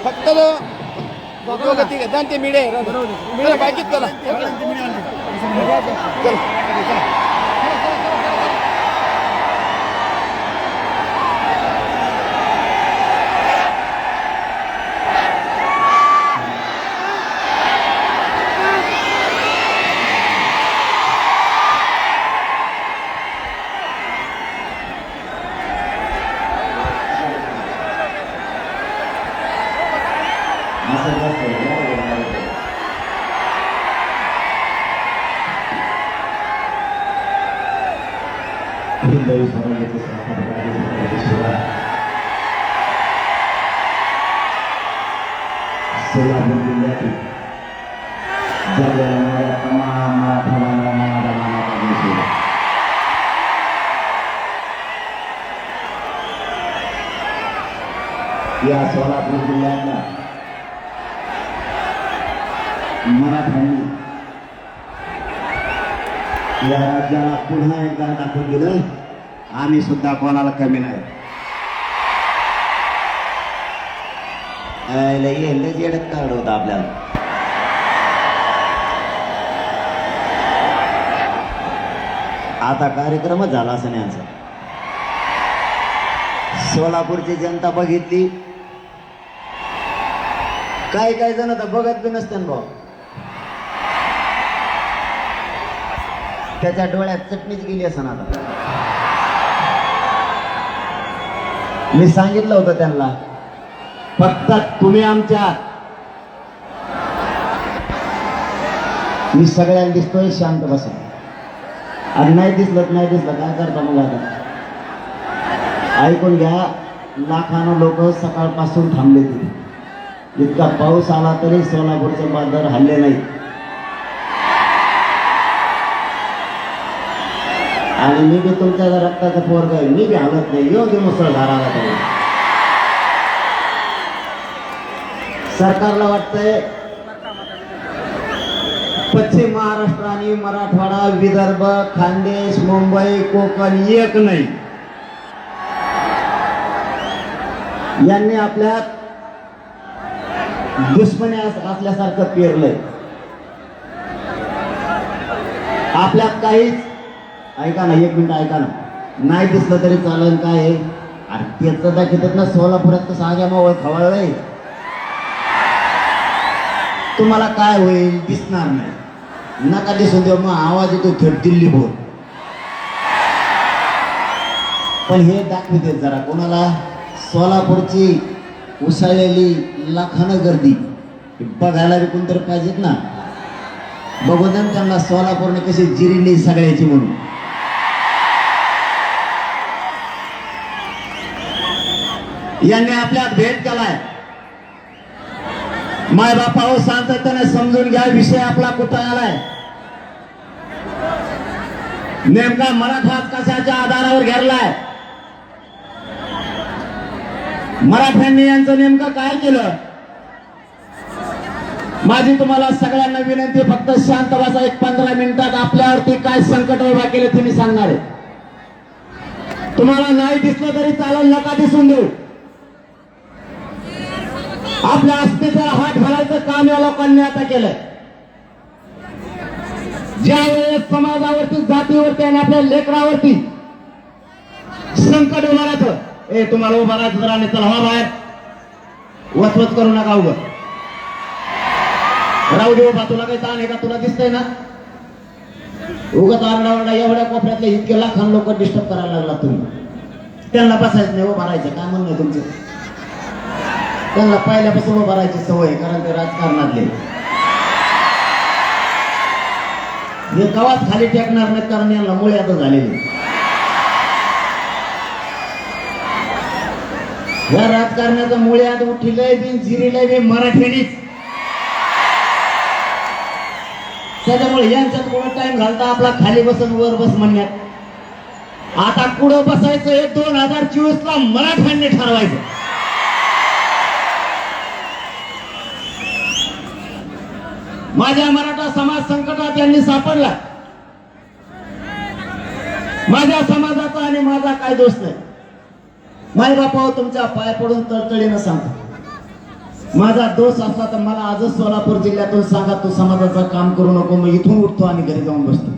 फक्त ते मिळे बाकीच चला सोलापूर जिल्ह्यातील जगण्याच्या तमाम मराठवाड्याला या सोलापूर जिल्ह्यातल्या मराठ्यांनी या राज्याला पुन्हा एकदा दाखवून दिलं आम्ही सुद्धा कोणाला कमी नाही. येडत काढ होता आपल्याला. आता कार्यक्रमच झाला असं नाही आमचा. सोलापूरची जनता बघितली. काही काही जण तर बघत बी नसते भाऊ. त्याच्या डोळ्यात चटणीच गेली असं ना. आता मी सांगितलं होतं त्यांना फक्त तुम्ही आमच्या मी सगळ्यांना दिसतोय शांत बसा. आणि नाही दिसलं काय करता मग आता ऐकून घ्या. लाखानं लोक सकाळपासून थांबले तिथे. इतका पाऊस आला तरी सोलापूरचे बाजार हल्ले नाही. आणि मी बी तुमच्या रक्ताचा पोरग आहे. मी बी हलत नाही. येऊ दे मुसळधार आला तरी. सरकारला वाटतंय पश्चिम महाराष्ट्र आणि मराठवाडा, विदर्भ, खानदेश, मुंबई, कोकण एक नाही. यांनी आपल्यात दुश्मनी असल्यासारखं पेरलंय. आपल्यात काहीच ऐका ना. एक मिनिट ऐका ना. नाही दिसलं तरी चालेल. काय आहे अरे त्याचं दाखवतात ना सोलापुरात तर साग्या मावळ खवळलंय. तुम्हाला काय होईल दिसणार नाही. नका दिसून देऊ. मग आवाज येतो थेट दिल्ली बोल. पण हे दाखवते जरा कोणाला सोलापूरची उसळलेली लाखानं गर्दी बघायला बी कोणतरी पाहिजेत ना. बघू द्या त्यांना सोलापूरने कशी जिरिली सगळ्याची म्हणून. यांनी आपल्यात भेट केलाय. माय बापाहो शांततेने समजून घ्या. विषय आपला कुठं आलाय. नेमका मराठा कशाच्या आधारावर घेरलाय. मराठ्यांनी यांचं नेमकं काय केलं. माझी तुम्हाला सगळ्यांना विनंती फक्त शांत बसा. एक 15 मिनिटात आपल्यावरती काय संकट उभा केले तुम्ही सांगणार आहे. तुम्हाला नाही दिसलं तरी चालेल. नका दिसून देऊ. आपल्या अस्तित्वाला हात घालायचं काम या लोकांनी आता केलंय. ज्या वेळेस समाजावरती, जातीवरती आणि आपल्या लेकरावरती संकट उभं राहतं. तुम्हाला उभं राहायचं जरा. चला हा बाहेर वचवच करू नका. उभं राहू दे. उभा. तुला काही ताण आहे का. तुला दिसतंय ना. उगाच आरडाओरडा एवढ्या कोपऱ्यातले इतके लाखान लोक डिस्टर्ब करायला लागला तुम्ही. त्यांना बसायचं नाही. उभं राहायचं काय म्हणणं तुमचं. त्यांना पहिल्यापासून उभं राहायची सवय. कारण ते राजकारणातले हे गावात खाली टेकणार नाहीत. कारण यांना मुळे आता झालेली. या राजकारणाचं मुळे आता उठिलंय बी जिरीलंय बी मराठीनीच. त्याच्यामुळे यांच्यात कोणा टाइम घालता आपला खाली बसून वर बस म्हणण्यात. आता कुठं बसायचं हे 2024 ला मराठ्यांनी ठरवायचं. माझ्या मराठा समाज संकटात यांनी सापडला. माझ्या समाजाचा आणि माझा काय काय दोष नाही. माय बापावर तुमच्या पाय पडून तळतळीनं सांगतो, माझा दोष असला तर मला आजच सोलापूर जिल्ह्यातून सांगा, तू समाजाचं काम करू नको, मग इथून उठतो आणि घरी जाऊन बसतो.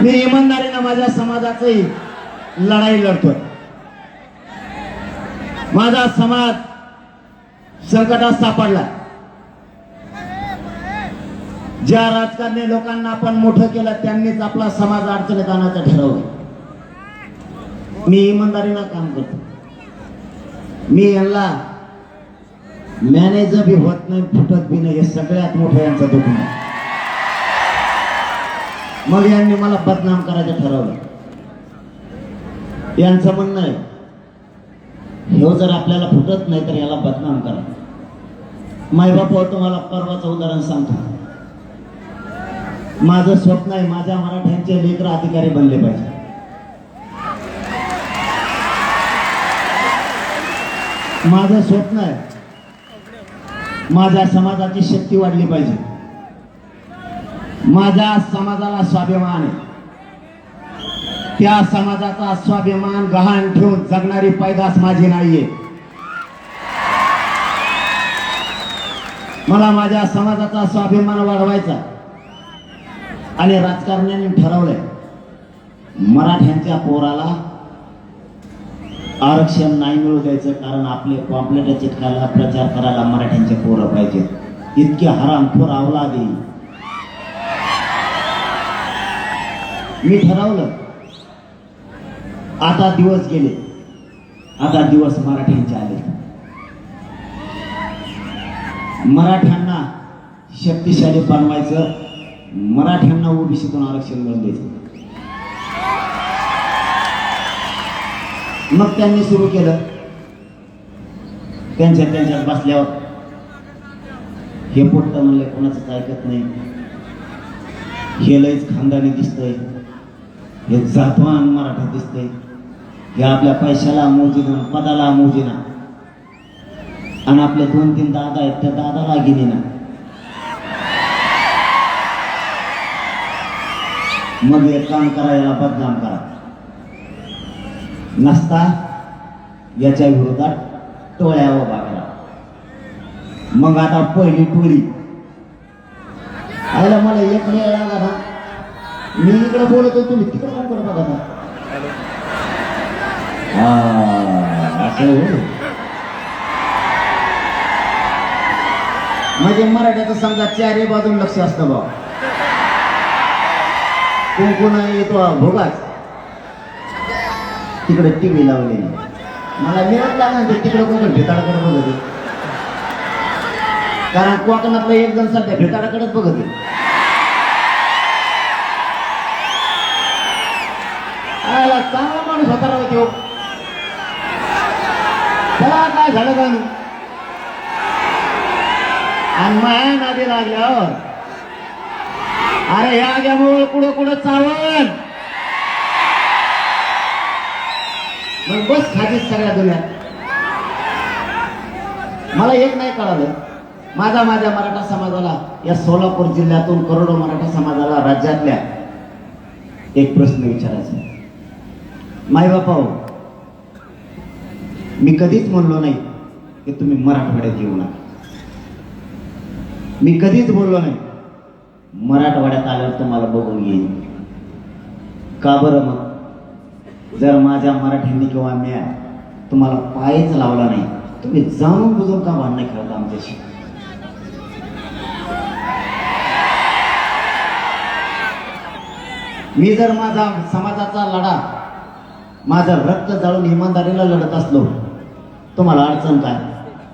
मी इमानदारीनं माझ्या समाजाची लढाई लढतोय. माझा समाज संकटात सापडला. ज्या राजकारणी लोकांना आपण मोठं केलं त्यांनीच आपला समाज अडचणीत आणायचं ठरवलं. मी इमानदारीनं काम करतो. मी यांना मॅनेजर बी होत नाही, फुटत बी नाही, हे सगळ्यात मोठं यांचं दुखणं आहे. मग यांनी मला बदनाम करायचं ठरवलं. यांचं म्हणणं आहे, हे जर आपल्याला फुटत नाही तर याला बदनाम करा. मायबापावर तुम्हाला परवाचं उदाहरण सांगतो. माझं स्वप्न आहे माझ्या मराठ्यांचे लेकर अधिकारी बनले पाहिजे. माझं स्वप्न आहे माझ्या समाजाची शक्ती वाढली पाहिजे. माझ्या समाजाला स्वाभिमान आहे. त्या समाजाचा स्वाभिमान गहाण ठेवून जगणारी पैदास माझी नाहीये. मला माझ्या समाजाचा स्वाभिमान वाढवायचा आणि राजकारण्यांनी ठरवलंय मराठ्यांच्या पोराला आरक्षण नाही मिळू द्यायचं, कारण आपले पॉम्पलेट चिटकायला प्रचार करायला मराठ्यांचे पोरं पाहिजेत. इतके हरामखोर अवलादी. मी ठरवलं आता दिवस गेले, आता दिवस मराठ्यांचे आले. मराठ्यांना शक्तिशाली बनवायचं, मराठ्यांना ओबीसीतून आरक्षण मिळून द्यायचं. मग त्यांनी सुरू केलं. त्यांच्यात बसल्यावर हे पोट्ट म्हणले कोणाचंच ऐकत नाही, हे लयच खानदानी दिसतंय, हे जातवान मराठा दिसतंय, हे आपल्या पैशाला मोजीना, पदाला मोजीना, आणि आपले 2-3 दादा आहेत त्या दादाला गिनीना. मग एक काम करा, याला बदनाम करा. नसता याच्या विरोधात टोळ्या उभा करा. मग आता पहिली टोळी आयला मला एक वेळ लागा ना, मी इकडे बोलत होतो, तुम्ही तिकडे कोण करत बघा. असं म्हणजे मराठ्याचं समजा चारही बाजून लक्ष असतं बा. कोण येतो भोगाच तिकडे टीव्ही लावलेली. मला मिळत लागणार तिकडे कोण भेताडाकडे बघत आहे, कारण कोकणातलं एक जण सध्या भेताडाकडेच बघत आहे. चांगला माणूस होता राव तो, त्याला काय झालं का नाही. आणि माया नादी लागल्यावर अरे ह्या आग्यामुळे कुठं चावण, मग बस खातीच सगळ्या दुनियात. मला एक नाही कळालं, माझ्या मराठा समाजाला, या सोलापूर जिल्ह्यातून करोडो मराठा समाजाला राज्यातल्या एक प्रश्न विचारायचा. मायबापा हो, मी कधीच म्हणलो नाही की तुम्ही मराठवाड्यात येऊ नका. मी कधीच बोललो नाही मराठवाड्यात आल्यावर तुम्हाला बघून येईल. का बरं? मग जर माझ्या मराठ्यांनी किंवा मी तुम्हाला पायच लावला नाही, तुम्ही जाणून बुजून का भांडण खेळता आमच्याशी? मी जर माझा समाजाचा लढा, माझं रक्त जाळून इमानदारीला लढत असलो, तुम्हाला अडचण काय?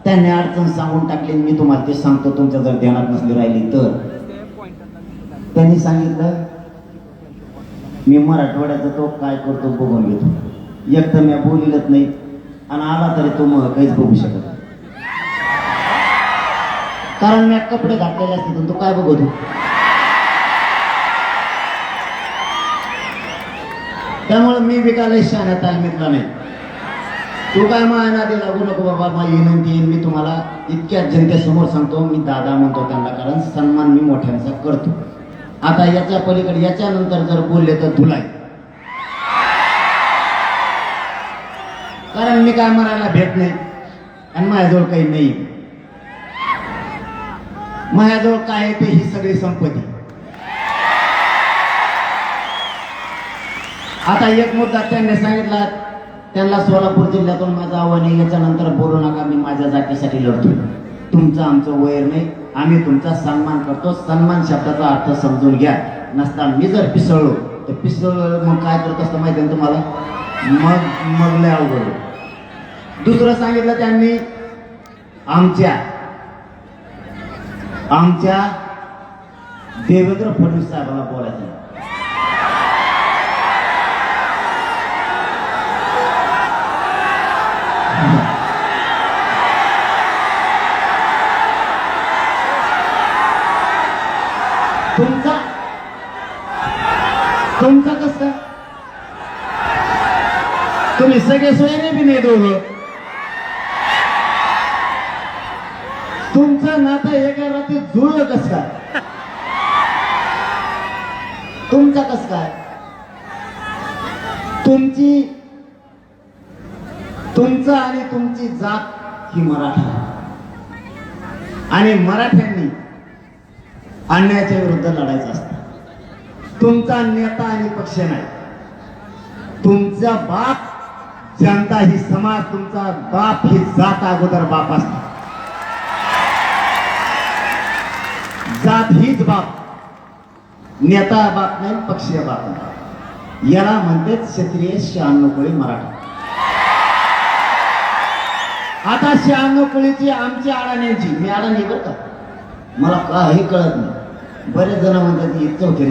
त्यांनी अडचण सांगून टाकली, मी तुम्हाला ते सांगतो, तुमच्या जर ध्यानात नसली राहिली तर. त्यांनी सांगितलं मी मराठवाड्याचा तो काय करतो बघून घेतो. एक तर मी बोलिलच नाही, आणि आला तरी तो मग काहीच बघू शकत, कारण मी कपडे घातलेले असते, तो काय बघतो. त्यामुळे मी विकायला शहाण्या तालमीतला नाही. तू काय मायनादी लागू नको बाबा, माझी विनंती आहे. मी तुम्हाला इतक्या जनतेसमोर सांगतो, मी दादा म्हणतो त्यांना, कारण सन्मान मी मोठ्यांचा करतो. आता याच्या पलीकडे याच्यानंतर जर बोलले तर धुलाई. कारण मी काय मरायला भेट नाही आणि माझ्याजवळ काही नाही. माझ्याजवळ काय आहे ते ही सगळी संपत्ती. आता एक मुद्दा त्यांनी सांगितला, त्यांना सोलापूर जिल्ह्यातून माझं आव्हान आहे, याच्यानंतर बोलू नका, मी माझ्या जातीसाठी लढतोय. तुमचं आमचं वैर नाही, आम्ही तुमचा सन्मान करतो. सन्मान शब्दाचा अर्थ समजून घ्या. नसता मी जर पिसळलो तर पिसळलो मग काय करत असतं माहिती आहे तुम्हाला? मग लय अवघड. दुसरं सांगितलं त्यांनी, आमच्या देवेंद्र फडणवीस साहेबांना बोलायचं. तुमचा कस काय? तुम्ही सगळे सोयरे बी नाही दोघं. तुमचं नातं एका रात्री जुळलं कस काय? तुमचा कस काय? तुमचं आणि तुमची जात ही मराठा, आणि मराठ्यांनी अन्यायाच्या विरुद्ध लढायचं असतं. तुमचा नेता आणि पक्ष नाही, तुमचा बाप जनता ही समाज, तुमचा बाप ही जात अगोदर बाप असते. जात हीच बाप, नेता बाप नाही, पक्षीय बाप नाही. याला म्हणते क्षत्रिय 96 कोळी मराठा. आता 96 कोळीची आमची अडाण्याची, मी अडाणी बरं का, मला काही कळत नाही. बरेच जण म्हणतात ही चौथी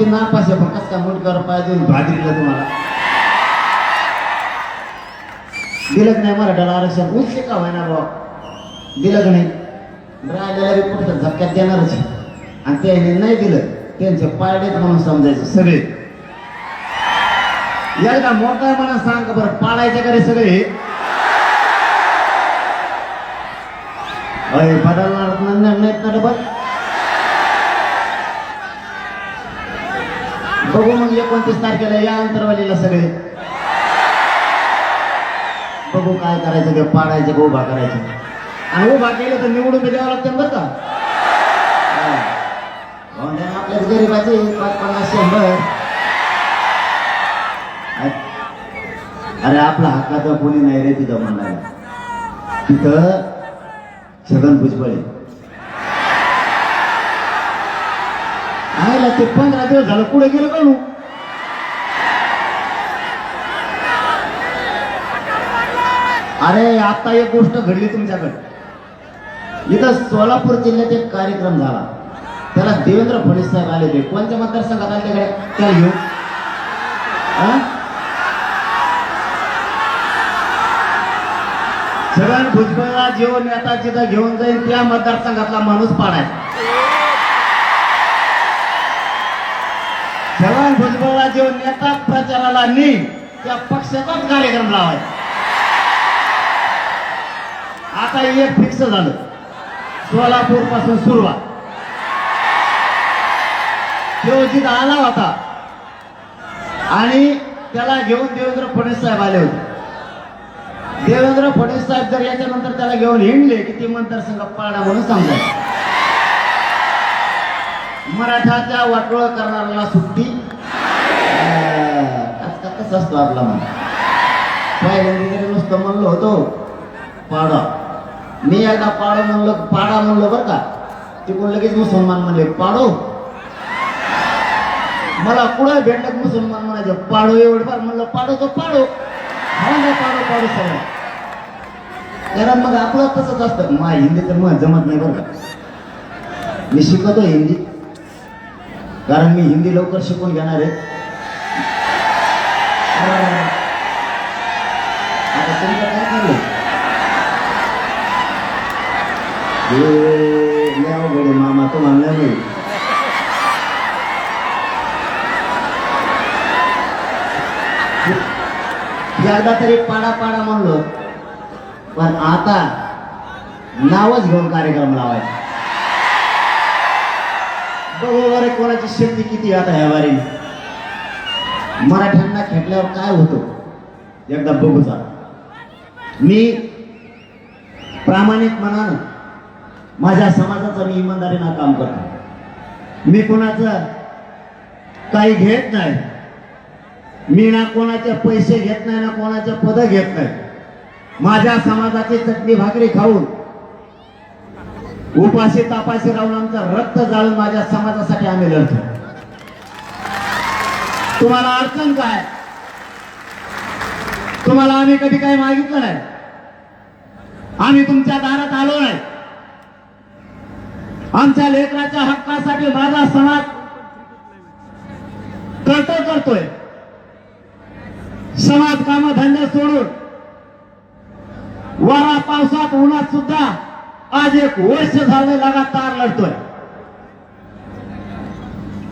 नापाशी पण कस का मुंडकर पाहिजे भाजरीला तुम्हाला दिलं नाही. मराठाला आरक्षण उच्च का व्हायना बाबा, दिलं नाही. राहिलेला कुठं झटक्यात देणारच, आणि त्याने नाही दिलं त्यांचे पायडेच म्हणून समजायचे सगळे. एकदा मोठा म्हणा सांग बरं, पाडायचे का रे सगळे? बदलणार नाहीत ना डबल. बघू मग 29 तारखेला या अंतरवालीला सगळे बघू काय करायचं, का पाडायचं का उभा करायचं. आणि उभा केलं तर निवडून द्यावं लागतं बरं का. आपल्याच गरीबाचे 5-50 100. अरे आपला हक्काचं कोणी नाही रे तिथं म्हणायला. तिथं छगन भुजबळ आयला ते 15 दिवस झालं पुढे गेलं कळू. अरे आता एक गोष्ट घडली तुमच्याकडे. इथं सोलापूर जिल्ह्यात एक कार्यक्रम झाला, त्याला देवेंद्र फडणवीस साहेब आले होते. कोणत्या मतदारसंघात आले तिकडे? त्याला घेऊ छगन भुजबळला जेवण नेता जिथं घेऊन जाईल त्या मतदारसंघातला माणूस पाडायचा. छगन भुजबळला जेवण नेता प्रचाराला नेईल त्या पक्षाचाच कार्यक्रम लावायचा. आता एक फिक्स झालं, सोलापूर पासून सुरुवात. तो जिथं आला होता आणि त्याला घेऊन देवेंद्र फडणवीस साहेब आले होते. देवेंद्र फडणवीस साहेब जर याच्यानंतर त्याला घेऊन हिंडले की ते मतदारसंघ पाडा म्हणून समजायचं. मराठाच्या वाटोळ करणाऱ्याला सुट्टी. कसं असतो आपला मन. पहिल्यांदा नुसतं म्हणलो होतो पाडा, मी एकदा पाडो म्हणलो, पाडा म्हणलो बरं का, तिकडून लगेच मुसलमान म्हणले पाडो. मला कुठं भेटलं मुसलमान म्हणायचे पाडो. एवढं फार म्हणलं पाडो तो पाडो, पाडो पाडो सगळं. कारण मग आपलं तसंच असतं. मा हिंदी तर मग जमत नाही बरं का. मी शिकवतो हिंदी, कारण मी हिंदी लवकर शिकून घेणार आहे. आता तुमचं काय चाललंय? हे मामा तो म्हणला नाही. एकदा तरी पाडा पाडा म्हणलो, पण आता नावच घेऊन कार्यक्रम लावायचा. बघू बरे कोणाची शक्ती किती आता ह्या वारीने. मराठ्यांना खेटल्यावर काय होतं एकदा बघू जा. मी प्रामाणिक मनानं माझ्या समाजाचं मी इमानदारीनं काम करतो. मी कोणाचं काही घेत नाही. मी ना कोणाचे पैसे घेत नाही ना कोणाचे पद घेत नाही. माझ्या समाजाची चटणी भाकरी खाऊन उपाशी तापाशी राहून आमचं रक्त जाळून माझ्या समाजासाठी आम्ही लढतो. तुम्हाला अडचण काय? तुम्हाला आम्ही कधी काही मागितलं नाही. आम्ही तुमच्या दारात आलो नाही. आमच्या लेकराच्या हक्कासाठी माझा समाज करतोय. समाज काम धंदे सोडून वारा पावसात उन्हात सुद्धा आज 1 वर्ष झाले लगातार लढतोय.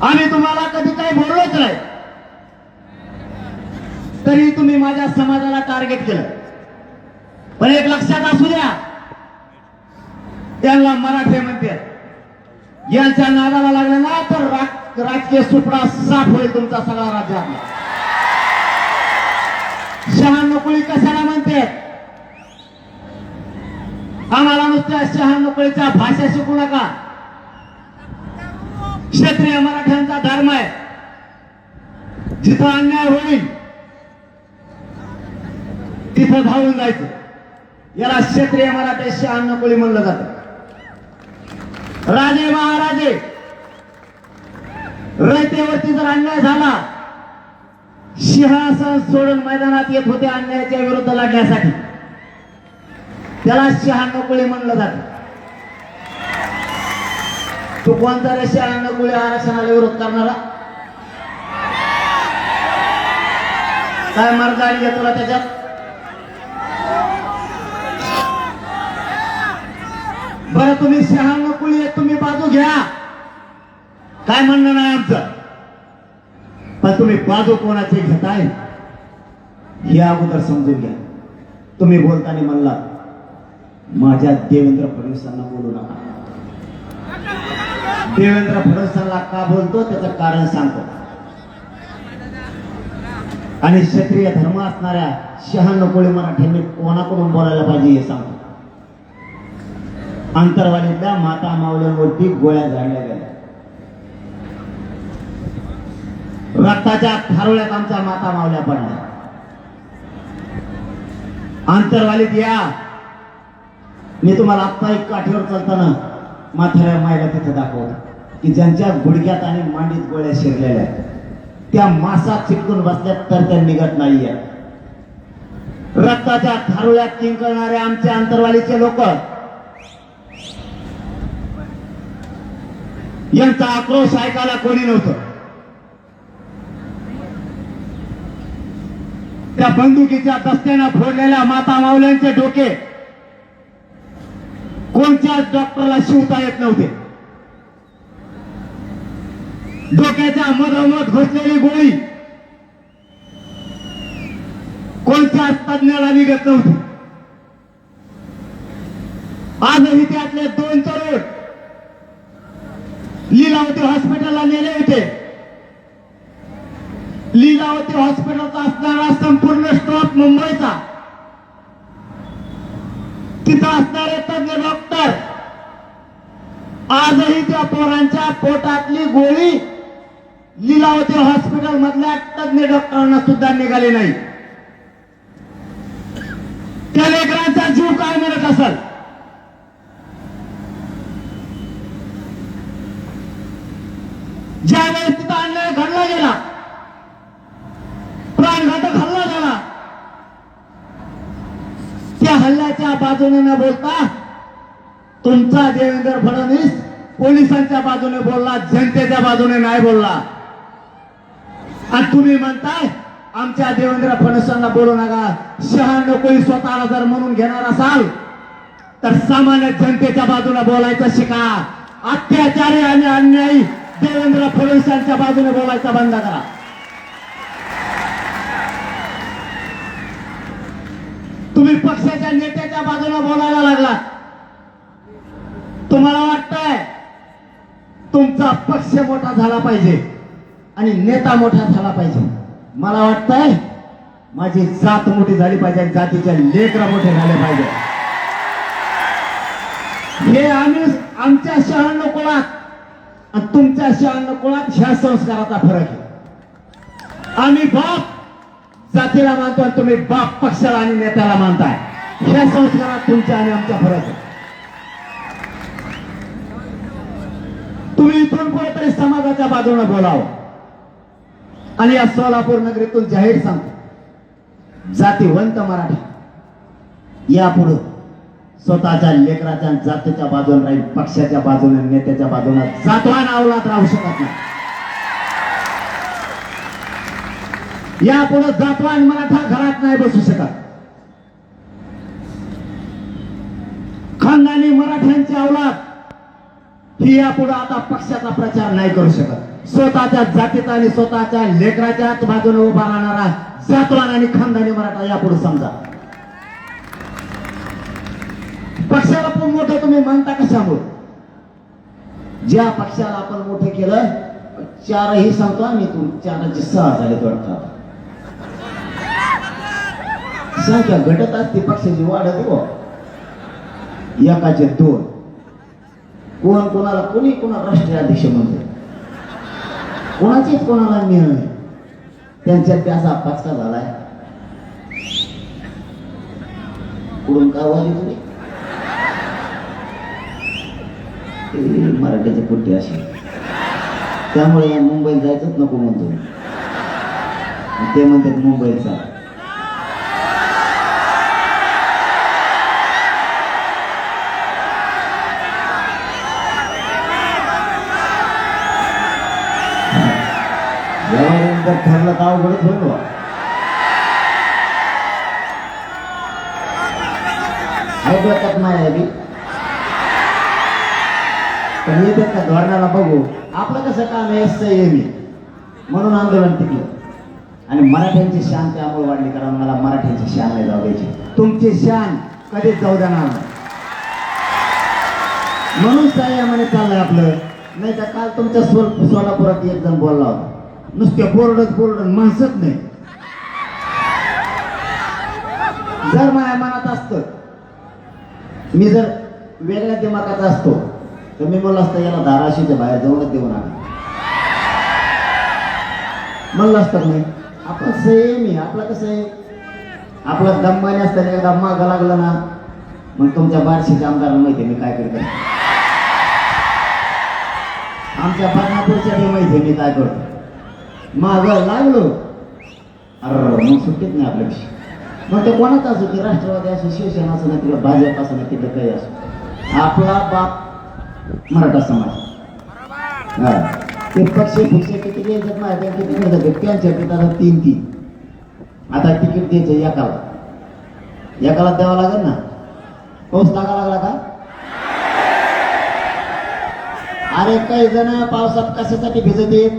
आम्ही तुम्हाला कधी काही बोललोच नाही, तरी तुम्ही माझ्या समाजाला टार्गेट केलं. पण एक लक्षात असू द्या, त्यांना मराठे म्हणते. यांच्या नादाला लागलं ना तर राजकीय सुपडा साफ होईल तुमचा सगळा राज्यातला. 96 कुळी कशाला म्हणते? आम्हाला नुसत्या 96 कुळीच्या भाषा शिकू नका. क्षत्रिय मराठ्यांचा धर्म आहे. जिथं अन्याय होईल तिथं धावून जायचं. याला क्षत्रिय मराठे 96 कुळी म्हणलं जातं. राजे महाराजे रयतेवरती जर अन्याय झाला, सिंहासन सोडून मैदानात येत होते अन्यायाच्या विरुद्ध लढण्यासाठी. त्याला 96 कुळी म्हणलं जात. तू कोणता रे 96 कुळी आरक्षणाला विरोध करणारा? काय मर्दानी आहे तुला त्याच्यात? बरं तुम्ही 96 कुळी आहेत, तुम्ही बाजू घ्या, काय म्हणणं नाही आमचं. पण तुम्ही बाजू कोणाची घेताय हे अगोदर समजून घ्या. तुम्ही बोलताना म्हणला माझ्या देवेंद्र फडणवीसांना बोलू नका. देवेंद्र फडणवीसांना का बोलतो त्याचं कारण सांगतो. आणि क्षत्रिय धर्म असणाऱ्या 96 कोळी मराठ्यांनी कोणाकडून बोलायला पाहिजे हे सांगतो. अंतरवालीतल्या माता मावल्यांवरती गोळ्या झाडल्या गेल्या. रक्ताच्या थारोळ्यात आमच्या माता मावल्या पडल्या. अंतरवालीत या. मी तुम्हाला आत्ता एक काठीवर चालताना म्हाताऱ्या मायला तिथं दाखवलं की ज्यांच्या गुडघ्यात आणि मांडीत गोळ्या शिरलेल्या त्या मासात चिटकून बसल्यात तर त्या निघत नाहीये. रक्ताच्या थारोळ्यात किंकळणारे आमचे अंतरवालीचे लोक, यांचा आक्रोश ऐकायला कोणी नव्हतं. त्या बंदुकीच्या दस्त्यानं फोडलेल्या माता मावल्यांचे डोके कोणत्याच डॉक्टरला शिवता येत नव्हते. डोक्याच्या मधोमध घुसलेली गोळी कोणत्याच तज्ञाला निघत नव्हती. आजही त्यातले 2 तरुण लीलावती हॉस्पिटलला नेले होते. लीलावती हॉस्पिटलचा असणारा संपूर्ण स्टाफ मुंबईचा, तिथं असणारे तज्ञ डॉक्टर आजही त्या पोरांच्या पोटातली गोळी लीलावती हॉस्पिटल मधल्या तज्ञ डॉक्टरांना सुद्धा निघाली नाही. त्या लेकरांचा जीव काय म्हणत असेल? ज्यावेळेस तिथं अन्याय घडला गेला, प्राणघातक हल्ला झाला, त्या हल्ल्याच्या बाजूने न बोलता तुमचा देवेंद्र फडणवीस पोलिसांच्या बाजूने बोलला, जनतेच्या बाजूने नाही बोलला. आणि तुम्ही म्हणताय आमच्या देवेंद्र फडणवीसांना बोलू नका. 96 कोळी स्वतःला जर म्हणून घेणार असाल तर सामान्य जनतेच्या बाजूने बोलायचं शिका. अत्याचारी आणि अन्यायी देवेंद्र फडणवीसांच्या बाजूने बोलायचा बंद करा. तुम्ही पक्षाच्या नेत्याच्या बाजूने बोलायला लागला. तुम्हाला वाटतंय तुमचा तुमचा पक्ष मोठा झाला पाहिजे आणि नेता मोठा झाला पाहिजे. मला वाटतंय माझी जात मोठी झाली पाहिजे आणि जातीच्या लेकरा मोठे झाले पाहिजे. हे आम्ही आमच्या शहाण्णव कुळात आणि तुमच्या शहाण्णव कुळात ह्या संस्काराचा फरक आहे. आम्ही बाप जातीला मानतो आणि तुम्ही बाप पक्षाला आणि नेत्याला मानताय. ह्या संस्कारात तुमच्या आणि आमचा फरक आहे. तुम्ही इथून कुठेतरी समाजाच्या बाजूने बोलावं आणि या सोलापूर नगरीतून जाहीर सांगतो, जातीवंत मराठा यापुढे स्वतःच्या लेकराच्या आणि जातीच्या बाजूने राहील, पक्षाच्या बाजूने नेत्याच्या बाजूने जातवान अवलाद राहू शकत नाही. यापुढे जातवान मराठा घरात नाही बसू शकत. खानदानी मराठ्यांची अवलाद ही यापुढे आता पक्षाचा प्रचार नाही करू शकत. स्वतःच्या जातीचा आणि स्वतःच्या लेकराच्या बाजूने उभा राहणारा जातवान आणि खानदानी मराठा यापुढे समजा. पक्षाला पण मोठं तुम्ही मानता कशामुळे? ज्या पक्षाला आपण मोठं केलं, चारही सांगतो आम्ही, तू 4चे 6 झाले वाटतं. संख्या घटत असते पक्षाची, वाढत हो. एकाचे 2. कोण कोणाला, कोणी कोणाला राष्ट्रीय अध्यक्ष म्हणतो, कोणाचीच कोणाला नियम नाही. त्यांच्यात असा पचका झालाय. कुठून का वाली तुम्ही मराठीची पुट्टी अशी, त्यामुळे या मुंबईत जायचंच नको म्हणतो. ते म्हणतात मुंबईत जा. जर ठरलं तर अवघडच होईल बा. ऐकत नाही आधी पण येतात का धोरणाला बघू. आपलं कसं काम आहे, संयमी म्हणून आंदोलन टिकलं आणि मराठ्यांची शान त्यामुळे वाढली, कारण मला मराठ्यांची शान नाही जाऊ द्यायची. तुमची शान कधीच जाऊ देणार नाही म्हणून संयमाने चाललंय आपलं. नाही तर काल तुमच्या सोलापुरात एक जण बोलला होता, नुसते बोर्ड माणसच नाही. जर माझ्या मनात असतं, मी जर वेगळ्या दिमागाचा असतो तर मी म्हणलं असतं याला धाराशीच्या बाहेर जाऊनच देऊन आला म्हणलं असतं. नाही, आपण सेम. आपलं कसं आहे, आपलं दमबाने असताना एकदा मागं लागलं ना, मग तुमच्या बार्शीच्या आमदारांना माहिती मी काय करतो, आमच्या बदनापूरच्या माहिती मी काय करतो. माग लागलो अरे मग सुट्टीच नाही आपल्याशी. मग ते कोणाच असो, की राष्ट्रवादी असो, शिवसेना असो, नाही तिला भाजप असो, नाही तिथं काही असो, आपला बाप मराठा समाज. ते पक्ष किती द्यायचं माहिती, किती मिळतात त्यांच्या पिताला 3-3. आता तिकीट द्यायचं एकाला द्यावं लागेल ना. पाऊस लागा लागला का? अरे काही जण पावसात कशासाठी भिजत येत,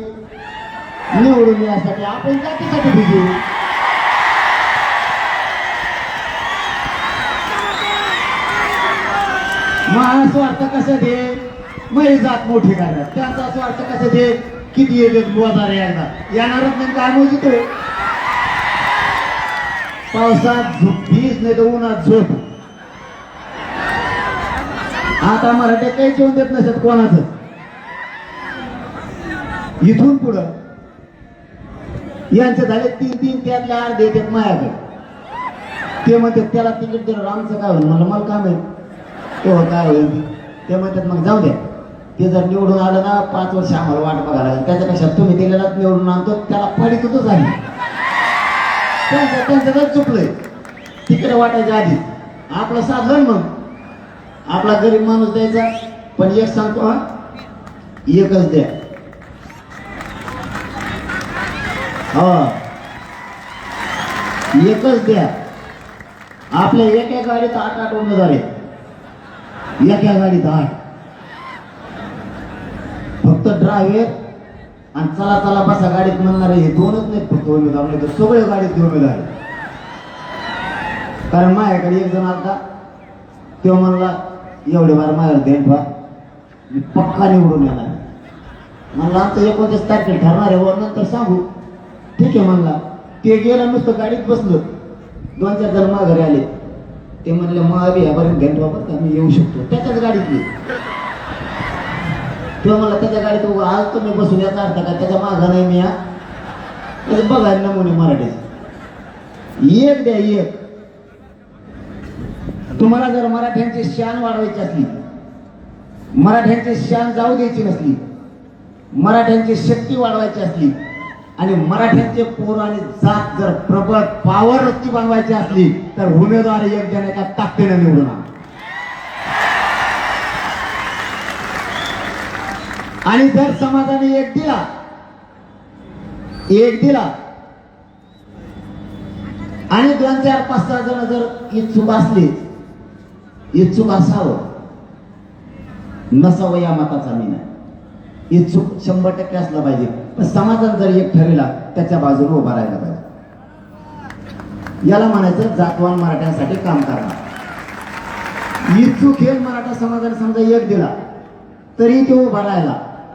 निवडून यासाठी. आपण जातीसाठी भिजू. मग स्वार्थ कसं दे, मग जात मोठी करणार. त्यांचा स्वार्थ कसं दे, किती येतात गोदारे एकदा येणारच नाही. काय मोजितो पावसात झोपीच नाही तर उन्हात झोप. आता मराठी काही जेवण देत नसत कोणाचं. इथून पुढं यांचे झाले 3-3, त्यातले 8 देतात माझ्याकडे. ते म्हणतात त्याला तिकीट दिलं, आमचं काय होईल. म्हणलं मला काम आहे तो काय होईल. ते म्हणतात मग जाऊ द्या, ते जर निवडून आलं ना 5 वर्ष आम्हाला वाट बघायला लागेल. त्याच्यापेक्षा तुम्ही दिलेला निवडून आणतो, त्याला पाडीत होतच आली. त्यांचं जर चुकलंय तिकडे वाटायच्या आधी आपलं साधलं. मग आपला गरीब माणूस द्यायचा, पण एक सांगतो, हा एकच द्या. एकच द्या. आपल्या एका गाडीत 8 उमेदवार आहेत. एका गाडीत 8. फक्त ड्रायव्हर आणि चला चला बसा गाडीत म्हणणारे हे 2च नाहीत फक्त उमेदवार, नाही तर सगळे गाडीत उमेदवार. कारण माझ्याकडे एक जण आलता, तो म्हणला एवढे बार माझ्यावर देण पा, मी पक्का निवडून येणार. म्हणलं आमचं 29 तारखेला ठरणार आहे वर नंतर सांगू. ठीक आहे म्हणला. ते गेलं नुसतं गाडीत बसलो. 2-4 जण माघारी आले. ते म्हणले मग अभि यापर्यंत घंटा बरं का मी येऊ शकतो. त्याच्याच गाडीतली किंवा मला त्याच्या गाडीत उभं आज तुम्ही बसून याचा अर्थ का त्याच्या मागं नाही मी या त्याचे बघा नमुने मराठीचे एक द्या एक. तुम्हाला जर मराठ्यांची शान वाढवायची असली, मराठ्यांची शान जाऊ द्यायची नसली, मराठ्यांची शक्ती वाढवायची असली आणि मराठ्यांचे पोर आणि जात जर प्रबळ पावरवरती बनवायची असली तर उमेदवार एक देण्याच्या ताकदीने निवडून आणा. आणि जर समाजाने एक दिला आणि 2-4-5-6 जण जर इच्छुक असावं, नसावं या मताचा मी नाही. इच्छुक 100% असला पाहिजे. पण समाजात जर एक ठरला त्याच्या बाजूने उभा राहायला पाहिजे. याला म्हणायचं जातवान मराठ्यांसाठी काम करणार. इच्छुक हे मराठा समाजाने समजा एक दिला तरी तो उभा राहिला,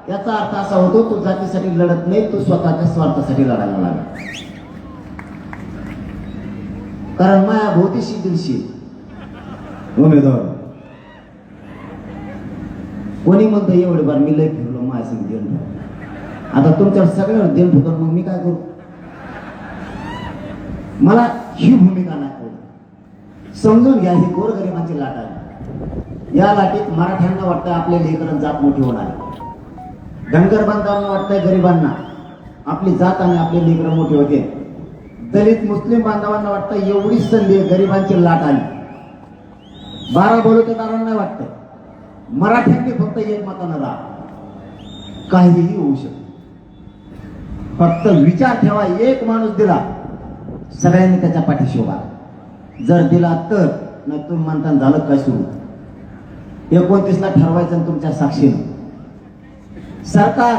याचा अर्थ असा होतो तो जातीसाठी लढत नाही, तो स्वतःच्या स्वार्थासाठी लढायला लागला. कारण माया भोवतीशी दिलशी उमेदवार कोणी म्हणतं एवढे बार मी लय फिरलो माझ्या देण. आता तुमच्यावर सगळ्यावर देण ठेवतो मग मी काय करू. मला ही भूमिका नाही. समजून घ्या ही गोरगरिबांची लाट आहे. या लाटीत मराठ्यांना वाटतं आपले लेकरं जात मोठी होणार, धनगर बांधवांना वाटतंय गरिबांना आपली जात आणि आपले लेकरं मोठे होते, दलित मुस्लिम बांधवांना वाटतं एवढीच संधी गरिबांची लाट आली. 12 बलुतेदारांना वाटतं मराठ्यांनी फक्त एकमतानं राहा, काहीही होऊ शकतं. फक्त विचार ठेवा, एक माणूस दिला सगळ्यांनी त्याच्या पाठीशी उभा. जर दिला तर नाही तुम्ही म्हणता झालं काय सुरू. 29ला ठरवायचं तुमच्या साक्षीनं. सरकार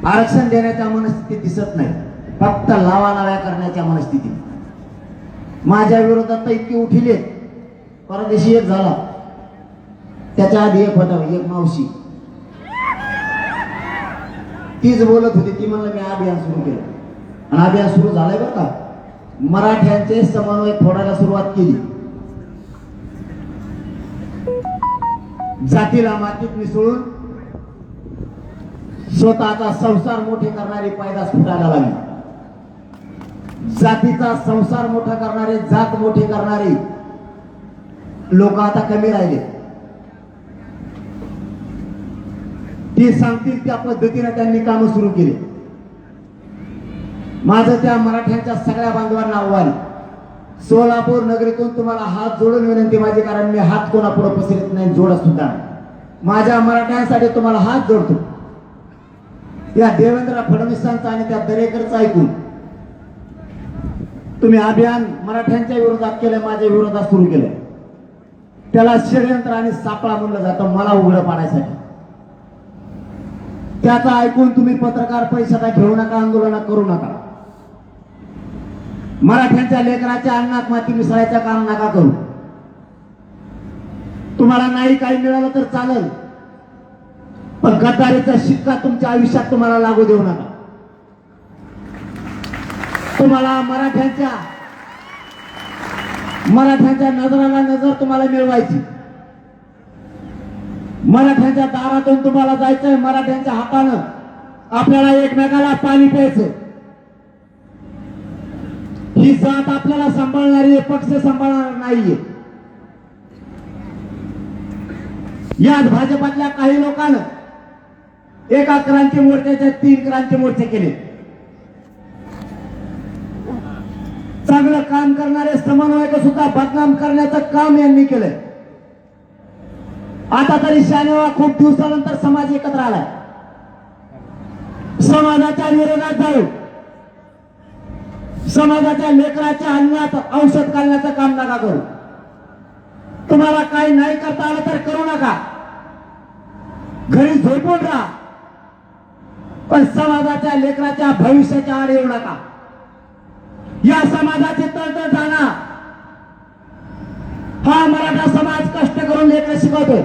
आरक्षण देण्याच्या मनस्थितीत दिसत नाही, फक्त लावालाव्या करण्याच्या मनस्थितीत. माझ्या विरोधात तर इतकी उठिले. परदेशी एक झाला, त्याच्या आधी एक होता, एक मावशी तीच बोलत होती. ती म्हणलं मी अभियान सुरू केलं आणि अभियान सुरू झालंय बरं का. मराठ्यांचे समन्वय फोडायला सुरुवात केली. जातीला मातीत मिसळून स्वतःचा संसार मोठे करणारी पैदास फुटायला लागली. जातीचा संसार मोठा करणारे, जात मोठे करणारे लोक आता कमी राहिले. ते सांगतील त्या पद्धतीने त्यांनी काम सुरू केले. माझं त्या मराठ्यांच्या सगळ्या बांधवांना आव्हान, सोलापूर नगरीतून तुम्हाला हात जोडून विनंती माझी, कारण मी हात कोणापुढे पसरत नाही, जोडत सुद्धा. माझ्या मराठ्यांसाठी तुम्हाला हात जोडतो. या देवेंद्र फडणवीसांचा आणि त्या दरेकरचा ऐकून तुम्ही अभियान मराठ्यांच्या विरोधात केलं, माझ्या विरोधात सुरू केलं. त्याला षडयंत्र आणि सापळा म्हणलं जातं मला उघडं पाडायसाठी. त्याचा ऐकून तुम्ही पत्रकार परिषदा घेऊ नका, आंदोलन करू नका. मराठ्यांच्या लेकराच्या अन्नात माती मिसळायचं काम नका करू. तुम्हाला नाही काही मिळालं तर चालेल, पण गद्दारीचा शिक्का तुमच्या आयुष्यात तुम्हाला लागू देऊ नका. तुम्हाला मराठ्यांच्या नजराला नजर तुम्हाला मिळवायची. मराठ्यांच्या दारातून तुम्हाला जायचंय, मराठ्यांच्या हातानं आपल्याला एकमेकाला पाणी प्यायचं. ही जात आपल्याला सांभाळणारी आहे, पक्ष सांभाळणार नाहीये. याच भाजपातल्या काही लोकांना एका क्रांती मोर्चाच्या 3 क्रांती मोर्चे केले. चांगलं काम करणारे समन्वयक सुद्धा बदनाम करण्याचं काम यांनी केलंय. आता तरी शानेवा खूप दिवसानंतर समाज एकत्र आलाय. समाजाच्या विरोधात जाऊ, समाजाच्या लेकराच्या अन्नात औषध घालण्याचं काम नका करू. तुम्हाला काही नाही करता आलं तर करू नका, घरी झोपून राहा, पण समाजाच्या लेकराच्या भविष्याच्या आड येऊ नका. या समाजाची तळतळ जाणार. हा मराठा समाज कष्ट करून लेकरं शिकवतोय.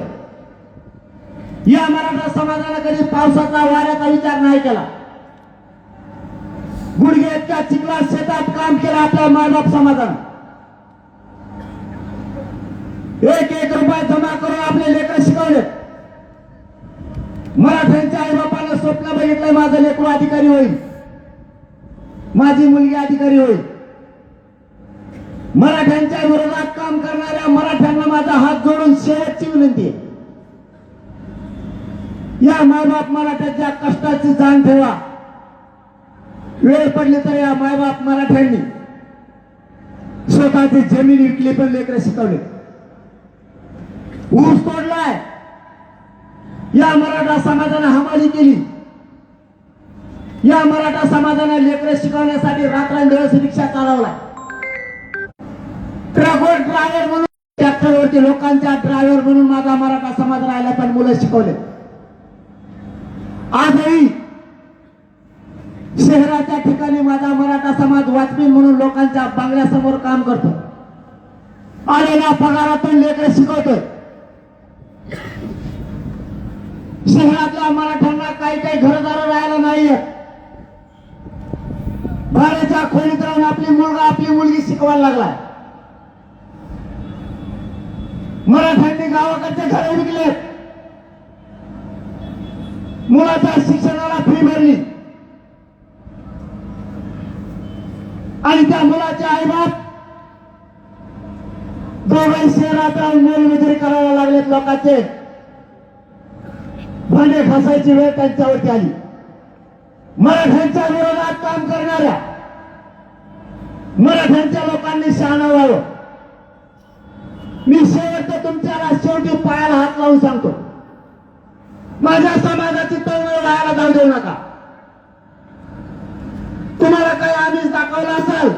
या मराठा समाजाला कधी पावसाचा वाऱ्याचा विचार नाही केला. गुडघ्याच्या चिखलात शेतात काम केलं आपल्या मायबाप समाजानं. एक एक रुपया जमा करून आपले लेकर शिकवले. मराठ्यांच्या आई बापानं स्वप्न बघितलंय माझं लेकरू अधिकारी होईल, माझी मुलगी अधिकारी होईल. मराठ्यांच्या विरोधात काम करणाऱ्या मराठ्यांना माझा हात जोडून शेवटची विनंती आहे, या मायबाप मराठ्याच्या कष्टाची जाण ठेवा. वेळ पडली तर या मायबाप मराठ्यांनी स्वतःची जमीन विकली पण लेकरं शिकवले. ऊस तोडलाय, या मराठा समाजाने हमाली केली. या मराठा समाजाने लेकरं शिकवण्यासाठी रात्रंदिवस रिक्षा चालवलाय. ट्रकवर ड्रायव्हर म्हणून, ट्रॅक्टरवरती लोकांच्या ड्रायव्हर म्हणून माझा मराठा समाज राहिला, पण मुलं शिकवले. आजही शहराच्या ठिकाणी माझा मराठा समाज वॉचमॅन म्हणून लोकांच्या बांगल्यासमोर काम करतो. आलेल्या पगारातून लेकरं शिकवतोय. शहरातल्या मराठ्यांना काही काही घरदार राहायला नाहीये. भाड्याच्या खोलीत राहून आपली मुलगा आपली मुलगी शिकवायला लागलाय. मराठ्यांनी गावाकडचे घर विकले, मुलाच्या शिक्षणाला फी भरली आणि त्या मुलाचे आईबाप दोघे शहरात राहून मोलमजुरी करायला लागलेत. लोकांचे भांडे घासायची वेळ त्यांच्यावरती आली. मराठ्यांच्या विरोधात काम करणाऱ्या मराठ्यांच्या लोकांनी शहाणा व्हावं. मी शेवटचं तुमच्याला शेवटी पायाला हात लावून सांगतो, माझ्या समाजाची तळमळ व्हायला जाऊ देऊ नका. तुम्हाला काही आमिष दाखवलं असेल,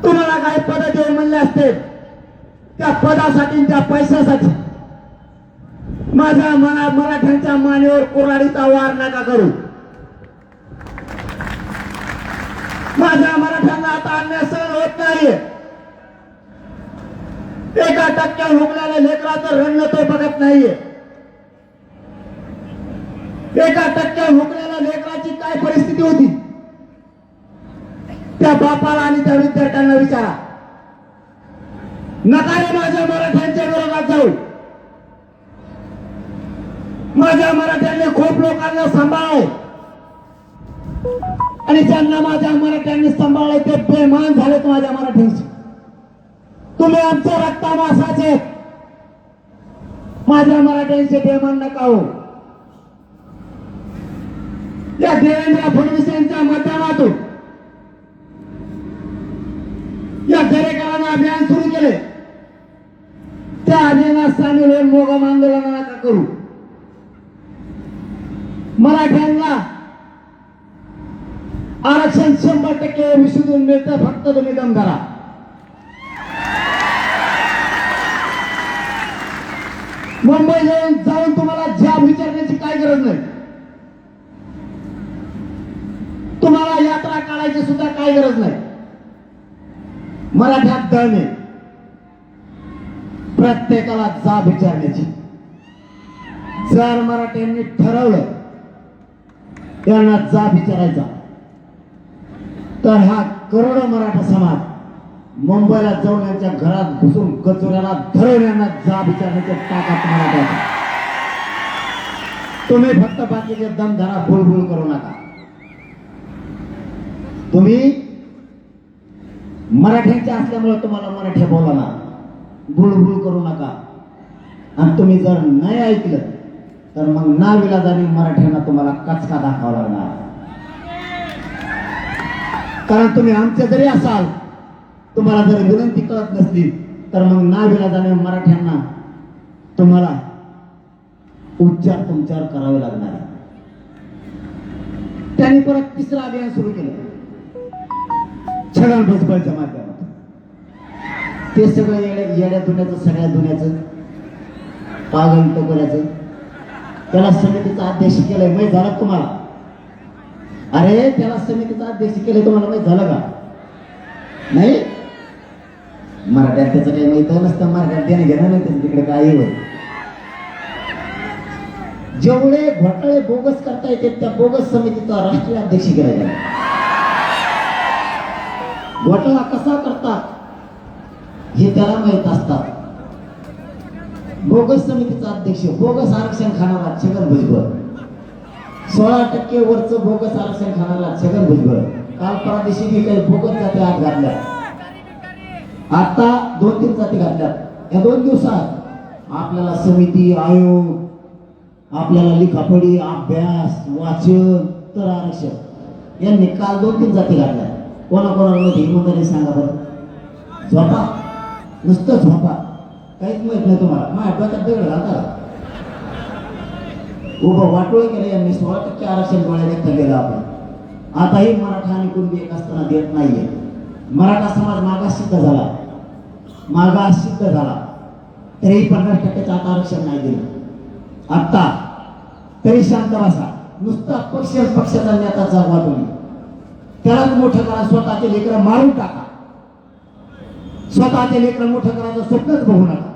तुम्हाला काही पद देऊन म्हणले असते, त्या पदासाठी त्या पैशासाठी माझ्या मराठ्यांच्या मानेवर कुऱ्हाडीचा वार नका करू. माझ्या मराठ्यांना आता अन्याय सहन होत नाहीये. 1% हुकलेल्या लेकराचं रडणं तो बघत नाहीये. 1% हुकलेल्या लेकराची काय परिस्थिती होती त्या बापाला आणि त्या विद्यार्थ्यांना विचारा. नका रे माझ्या मराठ्यांच्या विरोधात जाऊ. माझ्या मराठ्यांनी खूप लोकांना सांभाळले आणि ज्यांना माझ्या मराठ्यांनी सांभाळले ते बेमान झालेत माझ्या मराठ्यांशी. तुम्ही आमच्या रक्तामासाचे, माझ्या मराठ्यांचे बेमान नका हो. या देवेंद्र फडणवीस यांच्या माध्यमातून या दरेकरांना अभियान सुरू केले. त्या अभियानात सामील होऊन मोगम आंदोलन नका करू. मराठ्यांना आरक्षण 100% विसरून मिळतं, फक्त तुम्ही दम धरा. मुंबई जाऊन तुम्हाला जॉब विचारण्याची काय गरज नाही. तुम्हाला यात्रा काढायची सुद्धा काय गरज नाही. मराठ्यात दम आहे प्रत्येकाला जाब विचारण्याची. जर मराठ्यांनी ठरवलं त्यांना जाब विचारायचा तर हा करोडो मराठा समाज मुंबईला जाऊन यांच्या घरात घुसून कचोऱ्याला धरून यांना जाब विचारण्याची ताकद तुम्हाला द्यायचा. तुम्ही फक्त बाकीचे दम धरा, बुलबुल करू नका. तुम्ही मराठ्यांचे असल्यामुळे तुम्हाला मराठी बोलाना, बुलबुल करू नका. आणि तुम्ही जर नाही ऐकलं तर मग नाविलाजाने मराठ्यांना तुम्हाला कचका दाखवावा लागणार. कारण तुम्ही आमचे जरी असाल, तुम्हाला जर विनंती कळत नसली तर मग नाविलाजाने मराठ्यांना तुम्हाला उच्चार तुमच्यावर करावे लागणार. त्यांनी परत तिसरं अभियान सुरू केलं छगन भुजबळच्या माध्यमातून. ते सगळं येड्या दुन्याचं, सगळ्या दुन्याचं, पागल टोकऱ्याचं, त्याला समितीचा अध्यक्ष केलंय. माहित झालं तुम्हाला? अरे त्याला समितीचा अध्यक्ष केलंय, तुम्हाला माहित झालं का? नाही, मराठ्यात त्याचं काही माहित नसतं. मराठ्यात त्याने घेणं नाही त्याचं, तिकडे काय होईल. जेवढे घोटाळे बोगस करता येते त्या बोगस समितीचा राष्ट्रीय अध्यक्ष केला गेला. घोटाळा कसा करतात हे त्याला माहित असतात. बोगस समितीचा अध्यक्ष बोगस आरक्षण खाणारा छगन भुजबळ, 16% वरचं बोगस आरक्षण खाणारा छगन भुजबळ काल परदेशी बी काही बोगस जाती आत घातल्या. आता 2-3 जाती घातल्यात. या 2 दिवसात आपल्याला समिती, आयोग, आपल्याला लिखापडी, अभ्यास, वाचन, तर आरक्षण यांनी काल 2-3 जाती घातल्या. कोणाकोणामध्ये इमानदारी सांगा बरं. झोपा, नुसतं झोपा, काहीच माहित नाही तुम्हाला. माझ्या डोक्यात दगड घालता. उभं वाटोळ केलं यांनी. 16% आरक्षण डोळ्याने गेलं आपण. आताही मराठा आणि कुणबी एक असताना देत नाहीये. मराठा समाज मागास सिद्ध झाला, मागास सिद्ध झाला तरी 50%चं आता आरक्षण नाही दिलं. आता तरी शांत बसा. नुसता पक्षाचा नेता जागवा तुम्ही. त्यालाच मोठं करा. स्वतःचे लेकरं मारून टाका. स्वतःचे लेकरं मोठं करायचं स्वप्नच बघू नका.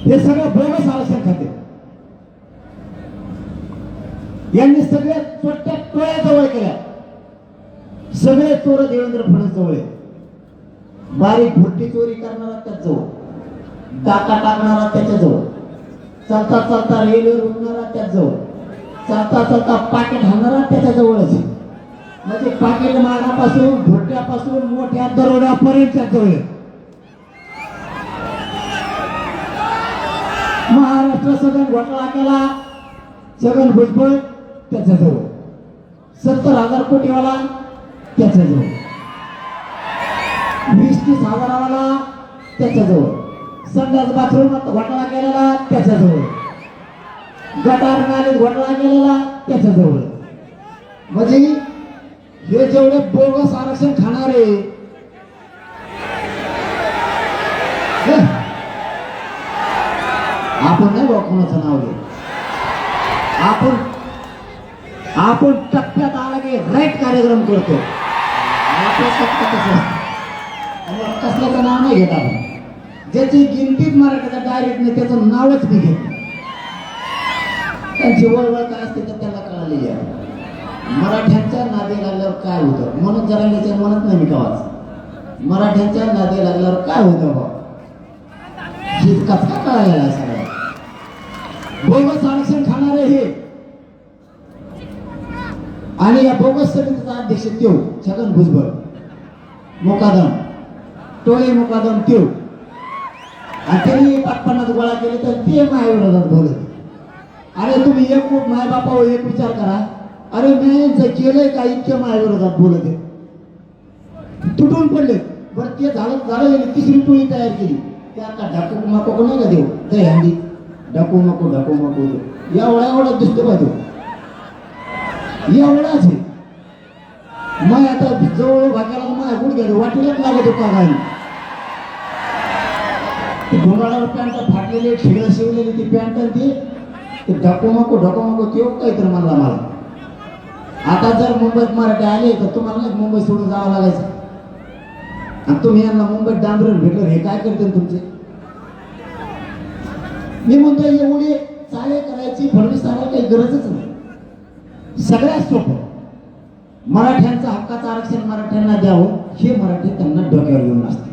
हे सगळं बोगस आरक्षण खाते. यांनी सगळे चोट्या टोळ्या जवळ केल्या. सगळे चोर देवेंद्र फडणवीस जवळ. बारीक भुट्टी चोरी करणारा त्याच जवळ, टाका टाकणारा त्याच्या जवळ, चालता चालता रेल्वे रोखणारा त्याच जवळ, चालता चालता पाकिट हाणणारा त्याच्या जवळच. म्हणजे पाकिट मारण्यापासून भुट्ट्यापासून मोठ्या दरोड्यापर्यंत त्याच जवळ. महाराष्ट्र सगळं घोटाळा केला छगन भुजबळ त्याच्याजवळ. 70,000 कोटीवाला त्याच्याजवळ, 20-30 हजारावाला त्याच्याजवळ, संडास बाथरूमात घोटाळा केलेला त्याच्याजवळ, गटार नालीत घोटाळा केलेला त्याच्याजवळ. म्हणजे हे जेवढे बोगस आरक्षण खाणारे आपण नाही बघ कोणाचं नाव घे. आपण टप्प्यात आला की राईट कार्यक्रम करतो. कसल्याचं नाव नाही घेत आपण. ज्याची गिनतीच मराठीचा डायरेक्ट नाही त्याचं नावच नाही घेत. त्यांची वळवळ काय असते तर त्याला कळालेली आहे. मराठ्यांच्या नादी लागल्यावर काय होतं म्हणून जरा म्हणत नाही मी कवाच. मराठ्यांच्या नादी लागल्यावर काय होतं बा हे कसा कळालेला आहे सगळं. बोगस आरक्षण खाणारे हे आणि या बोगस समितीचा अध्यक्ष त्यो छगन भुजबळ, मुकादम टोळे मुकादम त्यो. आणि त्यांनी 50 गोळा केले तर ते मायाविरोधात बोलत. अरे तुम्ही एक माय बापावर एक विचार करा. अरे मी जे केलंय का इतके मायाविरोधात बोलत आहे. तुटून पडले. बरं ते झालं 3री टोळी तयार केली. त्या आता ढाकू माको नाही का देऊ दही ढाकू नको एवढा दिसतो पाहिजे. एवढाच आहे. मग आता जवळ भाग्याला माझ्या गुडघ्याला वाटेलाच लागत होता काय. डोंगरावर पॅन्ट फाटलेले खेळ शिवलेली ती पॅन्ट ते ढाकू नको ते काहीतरी म्हणला मला. आता जर मुंबईत मराठी आले तर तुम्हाला नाही मुंबई सोडून जावं लागायचं. आणि तुम्ही यांना मुंबईत डांबरेल भेटलं हे काय करते तुमचे. मी म्हणतो एवढी चाळे करायची फडणवीस साहेबांना काही गरजच नाही. सगळ्यात सोपं मराठ्यांचं हक्काचं आरक्षण मराठ्यांना द्यावं हे मराठी त्यांना डोक्यावर घेऊन असते.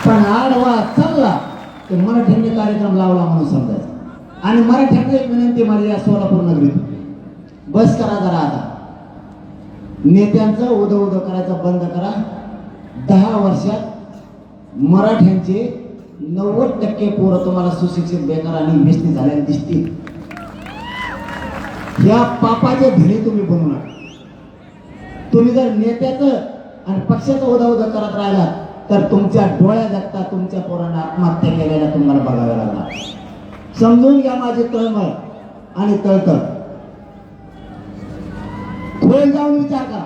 पण आडवा चालला तर मराठ्यांनी कार्यक्रम लावला म्हणून समजायचं. आणि मराठ्यांना एक विनंती माझी या सोलापूर नगरीत बस करा जरा. आता नेत्यांचं उदं करायचं बंद करा. 10 वर्षात मराठ्यांचे 90% पोरं तुम्हाला सुशिक्षित बेकार आणि व्यस्ती झाल्याने दिसतील. या पापाचे धनी तुम्ही बनू नका. तुम्ही जर नेत्याचं आणि पक्षाचं उदा करत राहिला तर तुमच्या डोळ्या जगता तुमच्या पोरांना आत्महत्या केलेल्या तुम्हाला बघाव्या लागणार. समजून घ्या माझे तळमळ आणि तळतळ. खोल जाऊन विचार करा.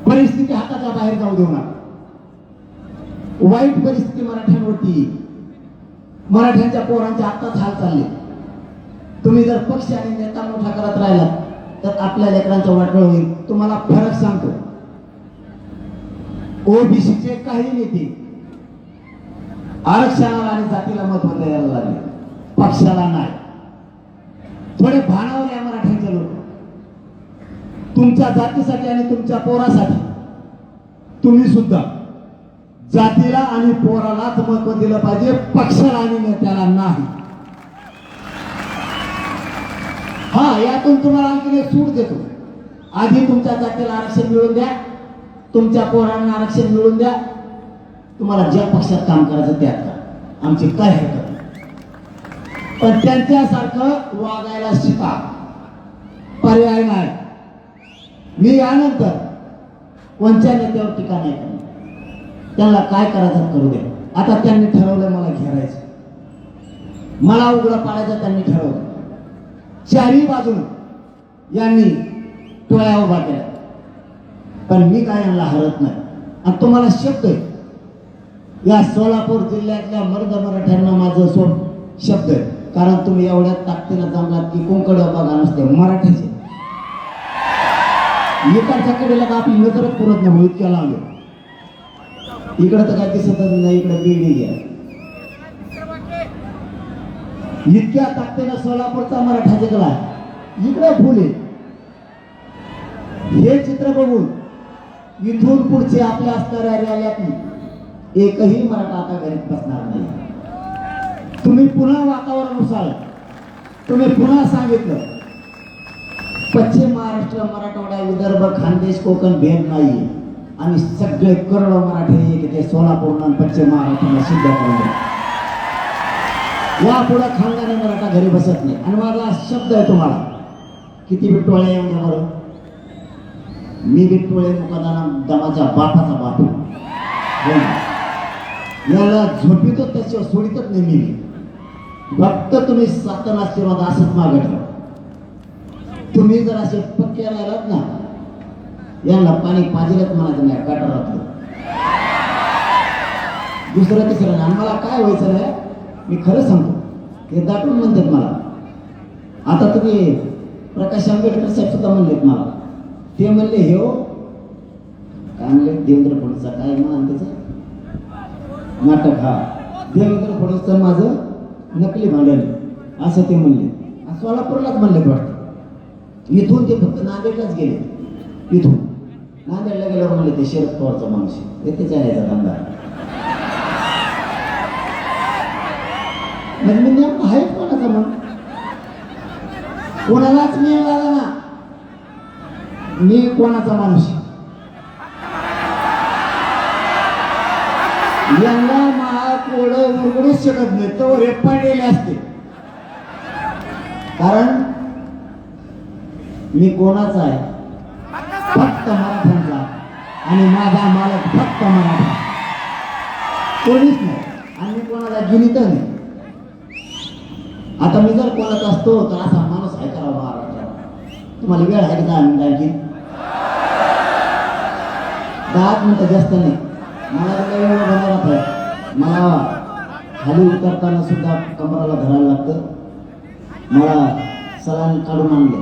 परिस्थिती हाताच्या बाहेर जाऊ देऊ नका. वाईट परिस्थिती मराठ्यांवरती, मराठ्यांच्या पोरांच्या आत्ताच हाल चालले. तुम्ही जर पक्ष आणि नेता मोठा करत राहिला तर आपल्या लेकरांचं वाटोळ होईल. तुम्हाला फरक सांगतो. ओबीसीचे काही नेते आरक्षणाला आणि जातीला महत्व द्यायला लागले, पक्षाला नाही. थोडे भानावर या मराठ्यांचे लोक. तुमच्या जातीसाठी आणि तुमच्या पोरासाठी तुम्ही सुद्धा जातीला आणि पोरालाच महत्व दिलं पाहिजे, पक्षाला आणि नेत्याला नाही. हा, यातून तुम्हाला आणखी एक सूट देतो. आधी तुमच्या जातीला आरक्षण मिळवून द्या, तुमच्या पोरांना आरक्षण मिळवून द्या. तुम्हाला ज्या पक्षात काम करायचं त्यात करा, आमची काय हरकत नाही. पण त्यांच्यासारखं वागायला शिका, पर्याय नाही. मी यानंतर कोणत्या नेत्यावर टीका नाही करणार. त्यांना काय करायचं करू दे. आता त्यांनी ठरवलं मला घेरायचं, मला उघडं पाडायचं त्यांनी ठरवलं. चारही बाजून यांनी टोळ्या उभा केल्या, पण मी काय यांना हरत नाही. आणि तुम्हाला शब्द आहे, या सोलापूर जिल्ह्यातल्या मर्द मराठ्यांना माझं शब्द आहे. कारण तुम्ही एवढ्या ताकदीनं जमलात की कोणकडे बघा नसते मराठीचे. इकडच्या कडेला का आपली नजरच पुरत नाही, इतक्या लावले. इकडे तर काय दिसतच नाही, इकडे बिल्डिंग घ्या. इतक्या ताकदीनं सोलापूरचा मराठा जिंकला, इकडे फुले. हे चित्र बघून इथून पुढचे आपल्या असणाऱ्या रॅल्यातली एकही मराठा आता घरीत बसणार नाही. तुम्ही पुन्हा वातावरणानुसार तुम्ही पुन्हा सांगितलं, पश्चिम महाराष्ट्र, मराठवाडा, विदर्भ, खानदेश, कोकण भेद नाहीये. आणि सगळे करोडो मराठी एक ते सोलापूर आणि पश्चिम महाराष्ट्राला सिद्ध करून यापुढे खानदानी मराठा घरी बसत नाही. आणि माझा शब्द आहे तुम्हाला, किती बी टोळे येऊन द्या बरं, मी बी टोळे मुकादाना दमाच्या बापाचा बाप. याला झोपितो त्याच्यावर सोडितच नाही मी. फक्त तुम्ही सातन आशीर्वाद असंच मागत राहा. तुम्ही जर असे पक्के राहिलात ना, यांना पाणी पाजिलच म्हणायचं नाही गटारातलं. दुसरं तिसरं नाही. मला काय व्हायचं नाही, मी खरं सांगतो. हे दाटून म्हणतात मला. आता तुम्ही प्रकाश आंबेडकर साहेब सुद्धा म्हणलेत मला. ते म्हणले, हे हो काय म्हणले, देवेंद्र फडणवीसचा काय मान त्याचं नाटक. हा, देवेंद्र फडणवीसचं माझं नकली भांडण असं ते म्हणले. सोलापूरलाच म्हणले वाटतं. इथून ते फक्त नांदेडलाच गेले. इथून नांदेडला गेल्यावर म्हणले ते शरद पवारचा माणूस येते चालायचा धंदा. म्हणजे नेमकं आहे कोणाचा मग, कोणालाच मी लागला ना, मी कोणाचा माणूस. यांना महाकोड उरगडूच शकत नाही, तो रेपाडलेले असते. कारण मी कोणाचा आहे, फक्त मराठ्यांचा. आणि माझा मालक फक्त मराठा, कोणीच नाही. आणि कोणाला गिनीत नाही. आता मी जर कोणाचा असतो तर असा माणूस आहे करावा महाराष्ट्रात. तुम्हाला वेळ आहे की 10 मिनिटं आणखी? 10 मिनिटं जास्त नाही. मला वेळ बनवत आहे. मला खाली उतरताना सुद्धा कमराला धरायला लागतं. मला सलान काढून आणले,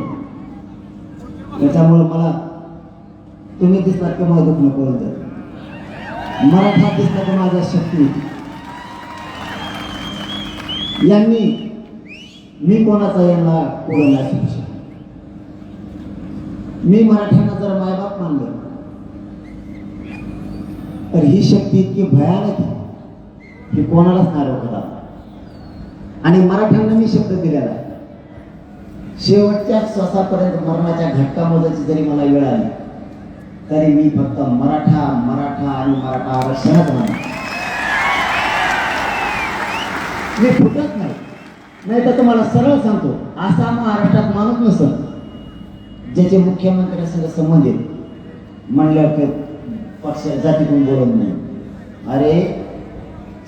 त्याच्यामुळे मला तुम्ही दिसलात की मला दुःख नको होतं. मराठा दिसला की माझ्या शक्ती. यांनी मी कोणाचा यांना पुढे नाही शिकू शकत. मी मराठ्यांना जर मायबाप मानलं तर ही शक्ती इतकी भयानक आहे की कोणालाच नाही रोखत. आणि मराठ्यांना मी शब्द दिलेला आहे, शेवटच्या श्वासापर्यंत मरणाच्या घटकामोजाची जरी मला वेळ आली तरी मी फक्त मराठा मराठा आणि मराठा आरक्षणच म्हणणार. मी फुटत नाही. नाही तर तुम्हाला सरळ सांगतो, असा महाराष्ट्रात माणूस नसत ज्याचे मुख्यमंत्र्यांसंग संबंध आहेत म्हणल्यावर पक्ष जातीतून बोलत नाही. अरे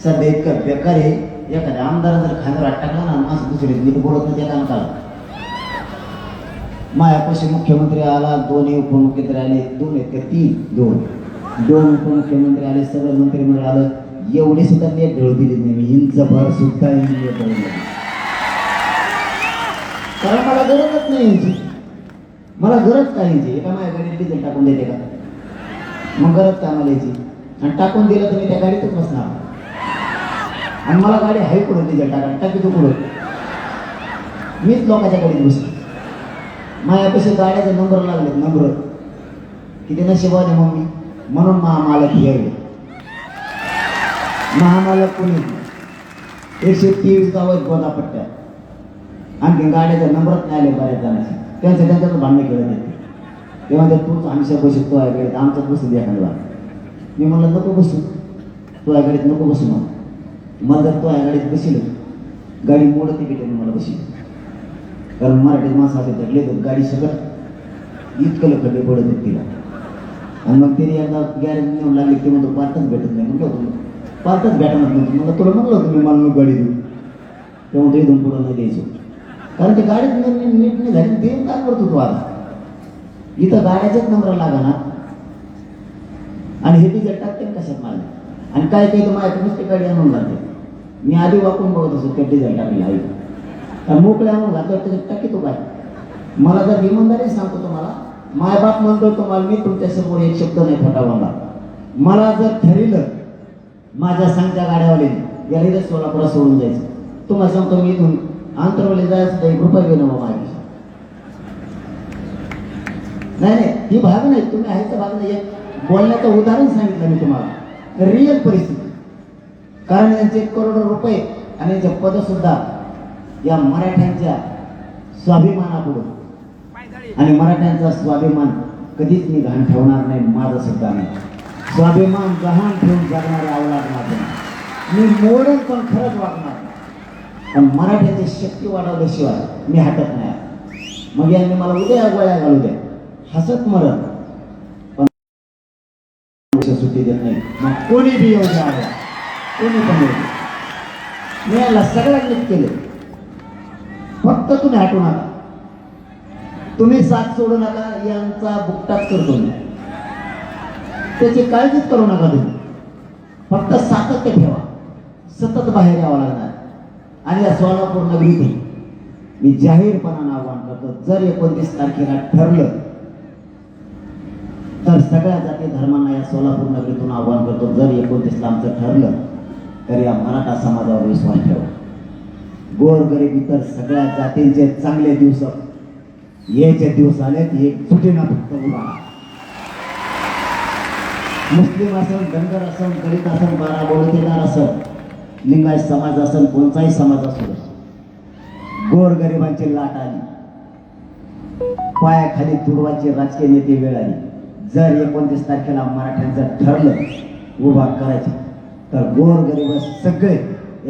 सध्या इतकं बेकार आहे, एखाद्या आमदार जर खांद्यावर टाकला ना माणूस दुसरे मी तर बोलत नाही. त्या कामाला मायापाशी मुख्यमंत्री आला, 2 उपमुख्यमंत्री आले, 2 आहेत का 2 उपमुख्यमंत्री आले, सगळं मंत्रिमंडळ आलं. एवढे सुद्धा मी ढळ दिली नाही. मी इंचभर सुद्धा कारण मला गरजच नाही यांची. मला गरज काय यांची? एका माझ्या गाडीत डिझेल टाकून देते का? मग गरज काय मला यायची? आणि टाकून दिलं तर मी त्या गाडीतच बसणार. आणि मला गाडी हाय कुठं तिच्या टाका टाकी तो कुठं मीच लोकांच्या गाडीत बसलो. माझ्यापाशी गाड्याचे नंबर लागले नंबर किती नशिबाने मग मी म्हणून महामालक यायले. महामालक कोणी 123 गाव आहेत गोदापट्ट्यात आणखी गाड्याचे नंबरच नाही आले बऱ्याच जणांचे. त्यांच्याच भांडणे खेळत येते तेव्हा ते तूच आमच्या बसत तो आहे गाडीत आमचाच बसू द्या एखादा. मी म्हणलं नको बसू तो आहे गाडीत नको बसू मला जर तो आहे गाडीत बसिल गाडी मोडते की त्यांनी मला बशी कारण मराठी माणसं असे धरले तर गाडी सगळं इतकं खड्डे पडत आहेत तिला. आणि मग तिने एकदा गॅरेज नेऊन लागली की म्हणतो पार्टच भेटत नाही म्हटलं होतं पार्टच भेटणार नव्हतं मला तुला म्हणलं होतं मी मला नको गाडी देऊ तेव्हा ते इथून पुढं नाही द्यायचं कारण ते गाडीत नीट नाही झाली देऊन काय करतो तू आता इथं गाड्याच्याच नंबर लागा ना आणि हे डिझेल टाकते कशात मारले आणि काय काही तर माझ्या नुसती गाडी आणून जाते. मी आधी वापरून बघत असतो त्या डिझेल टाकली आहे आणि मोकळे आणून घातलं त्याच्यात टाकी तो काय मला जर इमानदारी सांगतो तुम्हाला मायबाप म्हणतो तुम्हाला मी तुमच्यासमोर एक शब्द नाही फटावला. मला जर ठरलं माझ्या सांगत्या गाड्यावाले या इथं सोलापुरात सोडून जायचं तुम्हाला सांगतो मी इथून आंतरवले जायचं तर 1 रुपया घेणं बाबा नाही ही भाग नाही तुम्ही आहे तर भाग नाही बोलण्याचं उदाहरण सांगितलं मी तुम्हाला रिअल परिस्थिती कारण यांचे करोडो रुपये आणि यांचे पद सुद्धा या मराठ्यांच्या स्वाभिमानापुढे आणि मराठ्यांचा स्वाभिमान कधीच मी घाण ठेवणार नाही माझं सुद्धा नाही. स्वाभिमान गहाण ठेवून जगणारे अवलाद माझं मी मोडून पण खरंच वागणार पण मराठ्याची शक्ती वाढवल्याशिवाय मी हटत नाही. मग यांनी मला उद्या गोळ्या घालू द्या हसत मरत पण सुट्टी देत नाही. मग कोणी बी येऊ द्या कोणी पण येऊ मी याला सगळ्यांनीच केले फक्त तुम्ही हटू नका तुम्ही साथ सोडू नका यांचा बुकटाच करतो मी त्याची काळजीच करू नका तुम्ही फक्त सातत्य ठेवा सतत बाहेर यावं लागणार. आणि या सोलापूर नगरीतून मी जाहीरपणानं आवाहन करतो जर 29 तारखेला ठरलं तर सगळ्या जाती धर्मांना या सोलापूर नगरीतून आवाहन करतो जर 29ला आमचं ठरलं तर या मराठा समाजावर विश्वास ठेवा. गोरगरीब इतर सगळ्या जातींचे चांगले दिवस यायचे दिवस आलेत एकजुटीनं फक्त उभा मुस्लिम असन धनगर असन दलित असन बारा बोलतेदार असन लिंगायत समाज असन कोणताही समाज असो गोरगरिबांची लाट आली पायाखाली तुडवायची राजकीय नेते वेळ आली. जर 29 तारखेला मराठ्यांचं ठरलं उभा करायचं तर गोरगरीब सगळे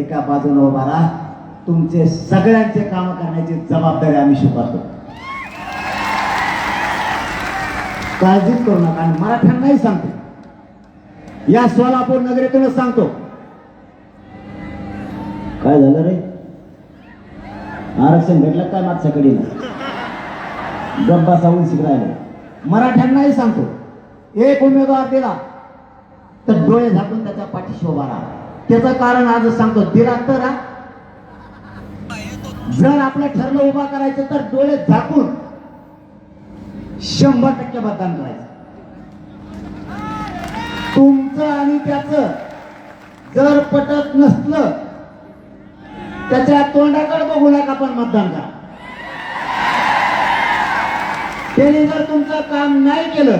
एका बाजूने उभा राहा. तुमचे सगळ्यांचे काम करण्याची जबाबदारी आम्ही स्वीकारतो. काळजीच करू नका. आणि मराठ्यांनाही सांगतो या सोलापूर नगरीतूनच सांगतो काय झालं रे आरक्षण भेटलं काय मागच्या कडीला गप्पा सावून शिकरायला. मराठ्यांनाही सांगतो एक उमेदवार दिला तर डोळे झाकून त्याच्या पाठीशी उभा राहा. त्याचं कारण आज सांगतो दिला तर जर आपलं ठरलं उभा करायचं तर डोळे झाकून 100% मतदान करायचं. तुमचं आणि त्याचं जर पटत नसलं त्याच्या तोंडाकडे बघू नका पण मतदान करा. त्याने जर तुमचं काम नाही केलं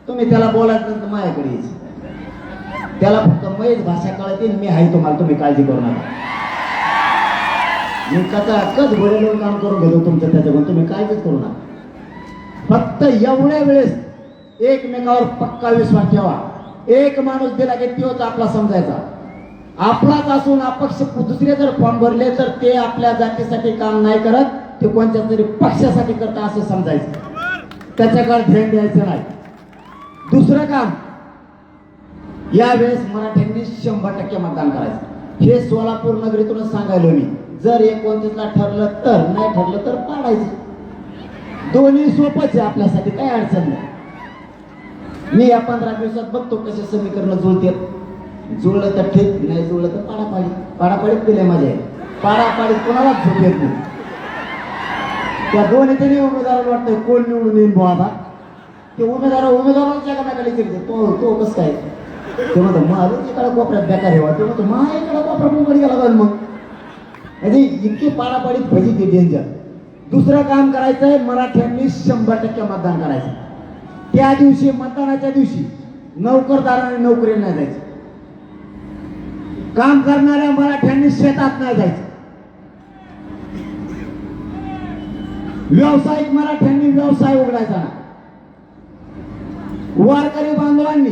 तुम्ही त्याला बोलायचं तर माझ्याकडे यायचं. त्याला फक्त मैच भाषा कळते मी आहे तुम्हाला तुम्ही काळजी करू नका. मी त्याचा कच भरेलो काम करून घेतो तुमचं त्याच्याकडून तुम्ही काळजीच करू नका. फक्त एवढ्या वेळेस एकमेकावर पक्का विश्वास ठेवा. एक माणूस दिला की तोच आपला समजायचा. आपलाच असून अपक्ष दुसरे जर फॉर्म भरले तर ते आपल्या जातीसाठी काम नाही करत ते कोणत्या तरी पक्षासाठी करत असं समजायचं. त्याच्याकडे ध्यान द्यायचं नाही. दुसरं काम यावेळेस मराठ्यांनी 100% मतदान करायचं. हे सोलापूर नगरीतूनच सांगायलो मी. जर 29ला ठरलं तर नाही ठरलं तर पाडायचं. दोन्ही सोपंच आहे आपल्यासाठी काय अडचण नाही. मी या 15 दिवसात बघतो कसे समीकरण जुळतात. जुळलं तर ठीक नाही जुळलं तर पाडापाडी. पाडापाडीत दिले माझे पाडापाडीत कोणालाच झोप येत नाही. त्या दोन्ही तरी उमेदवाराला वाटतं कोण निवडून येईल बुवा आता. ते उमेदवाराला जगामध्ये तो कसं काय ते म्हणतो मग एकडा कोपऱ्यात बेकार हेवा ते म्हणतो मा एकडा कोपरा मुंबई गेला पाहिजे मग म्हणजे इतकी पाडापाडीत भजी ते डेंजर. दुसरं काम करायचंय, मराठ्यांनी 100% मतदान करायचं. त्या दिवशी मतदानाच्या दिवशी नोकरदारांनी नोकरी नाही जायचं, काम करणाऱ्या मराठ्यांनी शेतात नाही जायचं, व्यावसायिक मराठ्यांनी व्यवसाय उघडायचा ना, वारकरी बांधवांनी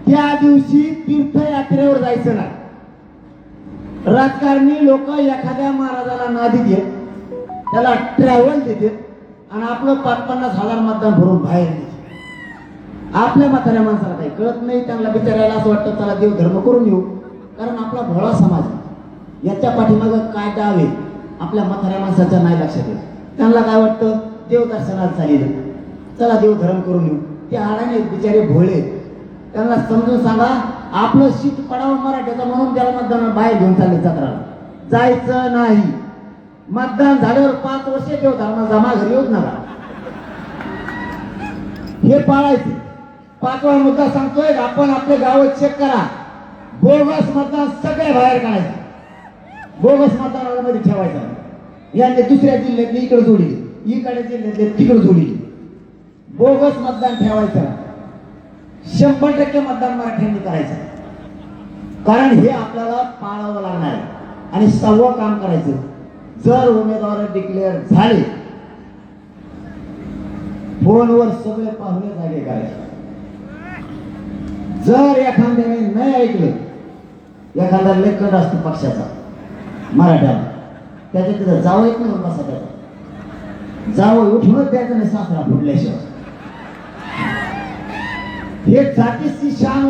त्या दिवशी तीर्थयात्रेवर जायचं नाही. राजकारणी लोक एखाद्या महाराजाला नादी देत, त्याला ट्रॅव्हल देतात आणि आपलं 5-50 हजार मतदान भरून बाहेर देते. आपल्या म्हाताऱ्या माणसाला काही कळत नाही, त्यांना बिचारायला असं वाटतं चला देव धर्म करून येऊ, कारण आपला भोळा समाज आहे. याच्या पाठीमागं काय डाव आहे आपल्या म्हाताऱ्या माणसाच्या नाही लक्षात येत. त्यांना काय वाटतं देवदर्शनाला चालेल, चला देव धर्म करून येऊ. ते आडाने बिचारे भोळे, त्यांना समजून सांगा आपलं शीत पडावं मराठ्याचं म्हणून त्याला मतदान बाहेर घेऊन चालले जत्राला जायचं नाही. मतदान झाल्यावर 5 वर्ष देव धर्म जमा घरी येऊच नका, हे पाळायचे. 5वा मुद्दा सांगतोय, आपण आपले गाव चेक करा. बोगस मतदान सगळे बाहेर काढायचे, बोगस मतदानामध्ये ठेवायचं. यांनी दुसऱ्या जिल्ह्यातले इकडे जोडली, इकडे जिल्ह्यातले तिकडे जोडली. बोगस मतदान ठेवायचं. 100% मतदान मराठ्यांनी करायचं, कारण हे आपल्याला पाळावं लागणार आहे. आणि 6वं काम करायचं, जर उमेदवार डिक्लेअर झाले फोनवर सगळे पाहुणे जागे करायचे. जर एखाद्याने नाही ऐकलं, एखादा लेखक असतो पक्षाचा मराठ्याला, त्याच्या तिथं जावं एक म्हणून बसा, त्याचा जावं उठूनच द्यायचं नाही सासरा फुटल्याशिवाय. हे जातीची शान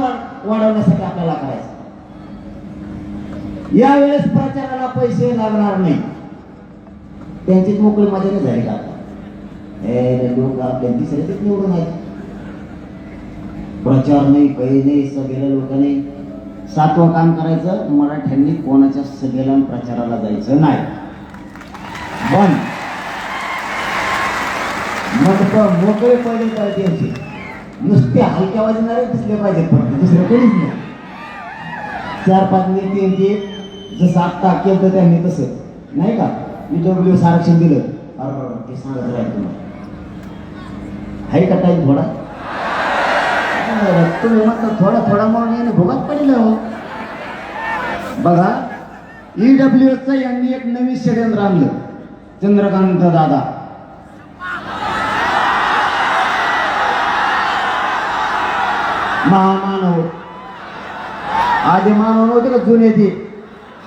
वाढवण्यासाठी आपल्याला करायचं. यावेळेस प्रचाराला पैसे लागणार नाही, त्यांचीच मोकळी मजा नाही झाली का? लोक आपल्या तिसऱ्याच निवडून आहेत, प्रचार नाही, काही नाही, सभेला लोक नाही. 7वं काम करायचं, मराठ्यांनी कोणाच्या सभेला प्रचाराला जायचं नाही. पण मग मोकळे पहिले पाहिजे द्यायचे, नुसते हलक्या वाजणारे दिसले पाहिजे, फक्त दुसरं कोणीच नाही. 4-5 नेते जसं आत्ता केलं त्यांनी तसं नाही का, EWS आरक्षण दिलं, ते सांगत राहील तुम्हाला हाय का टाईम थोडा, तुम्ही म्हणता थोडा थोडा म्हणून याने भोगात पडलं हो. बघा EWS यांनी एक नवीन षडयंत्र आणलं, चंद्रकांत दादा. महामानव, आधी मानव नव्हते का जुने, ते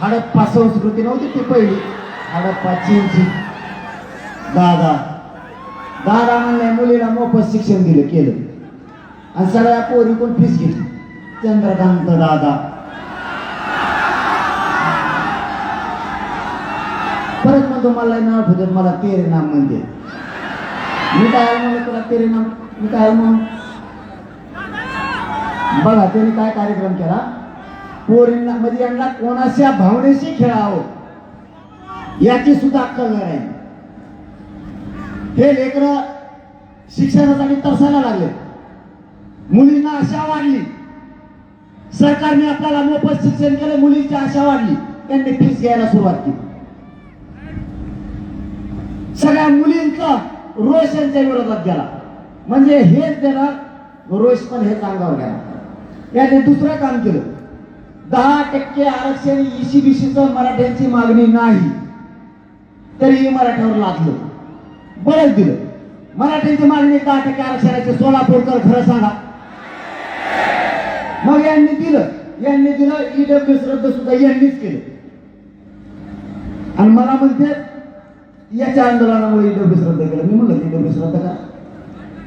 हडप्पा संस्कृती नव्हती ती पहिली, हडप्पा चीनची. दादा दादा म्हणले मुलीला मोफत शिक्षण दिलं केलं, आणि सगळ्या पोरी कोण फीस घेतली, चंद्रकांत दादा. परत मग तुम्हाला नाव ठेवत, मला तेरे नाम म्हणते. मी काय म्हणलं तुला तेरे नाम, मी काय म्हणून. बघा त्यांनी काय कार्यक्रम केला, पोरींना म्हणजे यांना कोणाच्या भावनेशी खेळावं याची सुद्धा अक्कल नाही. हे लेकर शिक्षणासाठी तरसायला लागले, मुलींना आशा वाढली, सरकारने आपल्याला मोफत शिक्षण केलं, मुलींची आशा वाढली, त्यांनी फीस घ्यायला सुरुवात केली. सगळ्या मुलींचा रोष यांच्या विरोधात गेला, म्हणजे हेच देणार रोष पण हेच अंगावर गेला. याने दुसरं काम केलं, 10% आरक्षण ECBCचं मराठ्यांची मागणी नाही तरी मराठ्यावर लादलं, बळच दिलं. मराठ्यांची मागणी 10% आरक्षणाची, सोलापूरकर खरं सांगा. मग यांनी दिलं EWS रद्द सुद्धा यांनीच केलं. आणि मला म्हणते याच्या आंदोलनामुळे EWS रद्द केलं. मी म्हणलं EWS रद्द करा,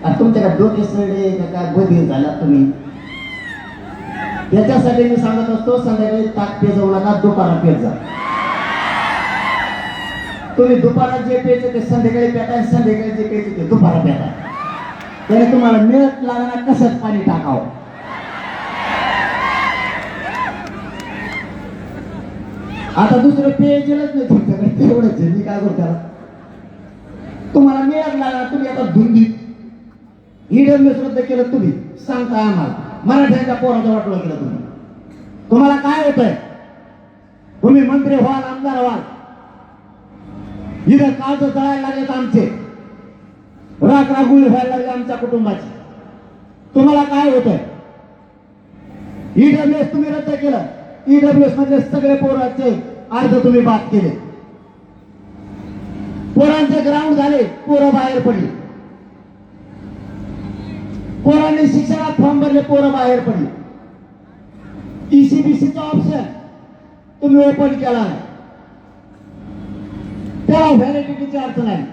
आता तुमच्याकडे डोके सडे काय बदल झाला तुम्ही. त्याच्यासाठी मी सांगत असतो, संध्याकाळी ताक पे जाऊ नका, दुपारात पेत जा. तुम्ही दुपारात जे प्यायचं ते संध्याकाळी प्याता, संध्याकाळी जे प्यायचं ते दुपारात प्याता. त्याने तुम्हाला मिळत लागणार कसंच पाणी टाकावं. आता दुसरं पेयजलच नाही तुमच्याकडे, तेवढंच मी काय करतो त्याला. तुम्हाला मिळत लागणार, तुम्ही आता धुंदीत EWS रद्द केलं, तुम्ही सांगताय आम्हाला मराठ्यांच्या पोराचं वाटलं केलं तुम्ही. तुम्हाला काय होतंय? तुम्ही मंत्री व्हाल, आमदार व्हाल, इथं काळज जळायला लागलेत आमचे, राख रागुळी व्हायला लागली आमच्या कुटुंबाची. तुम्हाला काय होतंय? ईडब्ल्यूएस तुम्ही रद्द केलं. ईडब्ल्यूएस मधले सगळे पोरांचे अर्ज तुम्ही बाद केले. पोरांचे ग्राउंड झाले, पोरं बाहेर पडली. पोरांनी शिक्षणात फॉर्म भरले, पोरं बाहेर पडली. ईसीबीसीचा ऑप्शन तुम्ही ओपन केला नाही, त्याला व्हॅलिडिटीची अडचण आहे.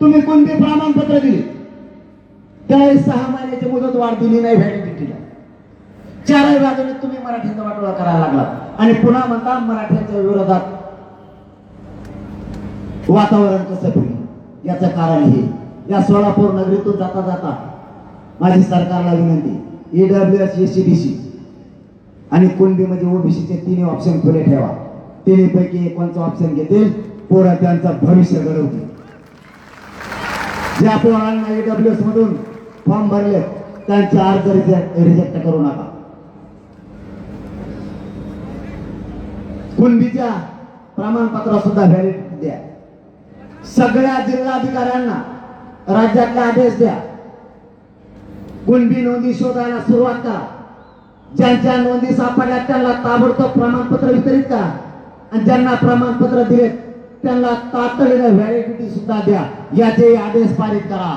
तुम्ही कोणते प्रमाणपत्र दिले, त्यावेळेस 6 महिन्याची मुदत वाढ दिली नाही व्हॅलिडिटीला. चारही बाजूने तुम्ही मराठ्यांचा वाटोळा करायला लागला आणि पुन्हा म्हणता मराठ्यांच्या विरोधात वातावरण कसं फिरलं. याचं कारण हे, या सोलापूर नगरीतून जाता जाता माझी सरकारला विनंती, ईडब्ल्यूएस, एसीबीसी आणि कुणबीमध्ये ओबीसीचे 3 ऑप्शन खुले ठेवा. 3 पैकी कोणचं ऑप्शन घेतील, पोरं त्यांचं भविष्य घडवतील. ज्या पोरांना ईडब्ल्यूएस मधून फॉर्म भरले त्यांचे अर्ज रिजेक्ट करू नका. कुणबीच्या प्रमाणपत्र सुद्धा व्हॅलिडिटी द्या. सगळ्या जिल्हाधिकाऱ्यांना राज्यातले आदेश द्या. कुणबी नोंदी शोधायला सुरुवात करा. ज्यांच्या नोंदी सापडल्या त्यांना ताबडतोब प्रमाणपत्र वितरित करा आणि ज्यांना प्रमाणपत्र दिले त्यांना तातडीने व्हॅलिडिटी सुद्धा द्या. याचे आदेश पारित करा.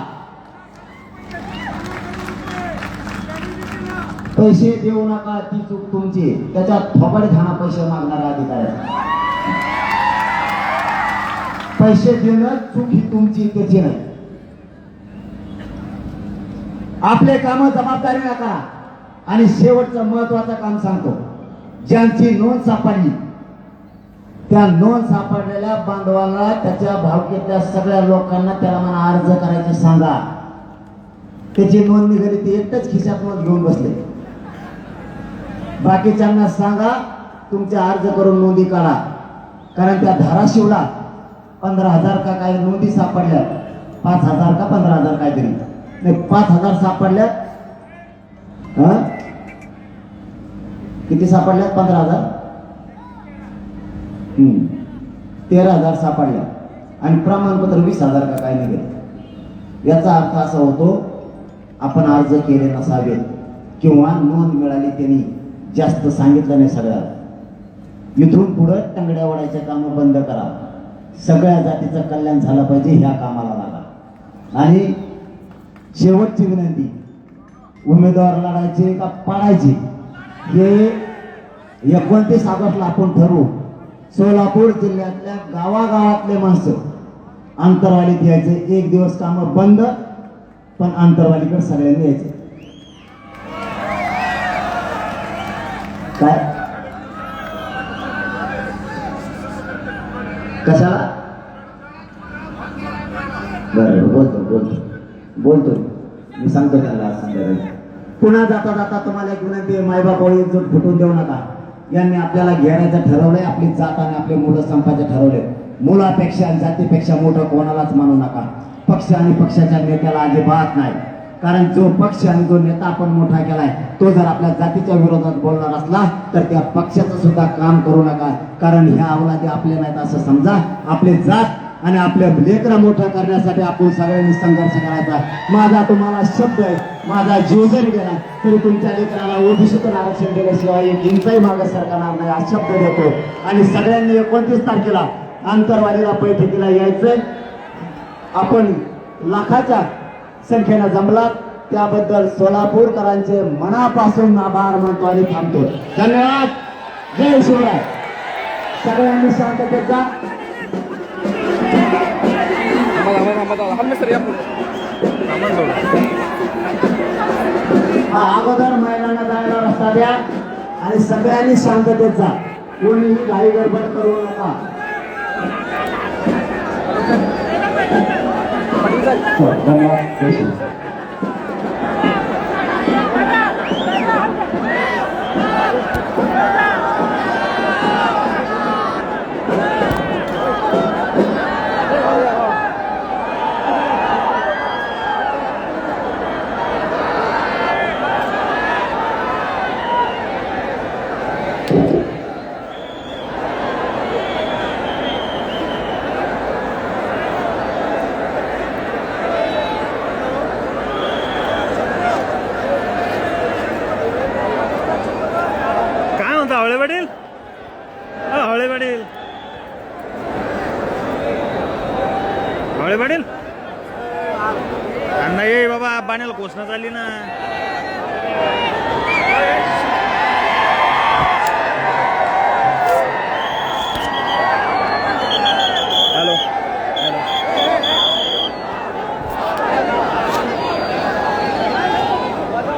पैसे देऊ नका, ती चूक तुमची. त्याच्यात थोबडे खाना पैसे मागणाऱ्या अधिकाऱ्यांना. पैसे देणं चूक ही तुमची, त्याची नाही. आपले काम जबाबदारीने करा. आणि शेवटचं महत्वाचं काम सांगतो, ज्यांची नोंद सापडली त्या नोंद सापडलेल्या बांधवाला, त्याच्या भावकीतल्या सगळ्या लोकांना त्याला मला अर्ज करायचे सांगा. त्याची नोंद निघाली, ते एकटंच खिशात नोंद घेऊन बसले. बाकीच्यांना सांगा तुमचे अर्ज करून नोंदी काढा. कारण त्या धाराशिवला 15,000 का काही नोंदी सापडल्या, 5,000 का 15,000 काहीतरी नाही, 5,000 सापडल्या. किती सापडल्या? 15,000. 13,000 सापडल्या आणि प्रमाणपत्र 20,000 का काय निघेल. याचा अर्थ असा होतो, आपण अर्ज केले नसावेत किंवा नोंद मिळाली त्यांनी जास्त सांगितलं नाही सगळ्याला. इथून पुढे टंगड्या ओढायचे काम बंद करा. सगळ्या जातीचं कल्याण झालं पाहिजे, ह्या कामाला लागा. आणि शेवटची विनंती, उमेदवार लढायचे का पाडायचे हे 29 ऑगस्टला आपण ठरवू. सोलापूर जिल्ह्यातल्या गावागावातले माणसं आंतरवालीत यायचे. 1 दिवस कामं बंद, पण आंतरवालीकडे सगळ्यांनी यायचे. काय कशाला? बरं, बोलतो मी सांगतो त्यांना आज संध्याकाळी. पुन्हा जाता जाता तुम्हाला एक विनंती, मायबाप एकजूट फुटून देऊ नका. यांनी आपल्याला घेरायचं ठरवलंय, आपली जात आणि आपले मुलं संपायचे ठरवले. मुलापेक्षा आणि जातीपेक्षा मोठं कोणालाच मानू नका. पक्ष आणि पक्षाच्या नेत्याला अजिबात नाही. कारण जो पक्ष आणि जो नेता आपण मोठा केलाय तो जर आपल्या जातीच्या विरोधात बोलणार असला तर त्या पक्षाचं सुद्धा काम करू नका. कारण ह्या अवलादी आपले नाहीत असं समजा. आपले जात आणि आपल्या लेकरं मोठं करण्यासाठी आपण सगळ्यांनी संघर्ष करायचा. माझा तुम्हाला शब्द आहे, माझा जीव जरी गेला तरी तुमच्या लेकराला ओबीसीतून आरक्षण दिल्याशिवाय एक इंचाही मागे सरकारणार नाही हा शब्द देतो. आणि सगळ्यांनी 29 तारखेला आंतरवालीला बैठकीला यायचंय. आपण लाखाच्या संख्येनं जमलात त्याबद्दल सोलापूरकरांचे मनापासून आभार मानतो आणि थांबतो. धन्यवाद. जय शिवराय. सगळ्यांनी शांततेत जा. अगोदर महिलांना जायला रस्ता द्या आणि सगळ्यांनी शांततेत जा. कोणीही घाई गडबड करू नका. धन्यवाद. हवळे वडील हवळे वडील हवळे वडील अण्णा ये बाबा पाण्याला कोसना चालली ना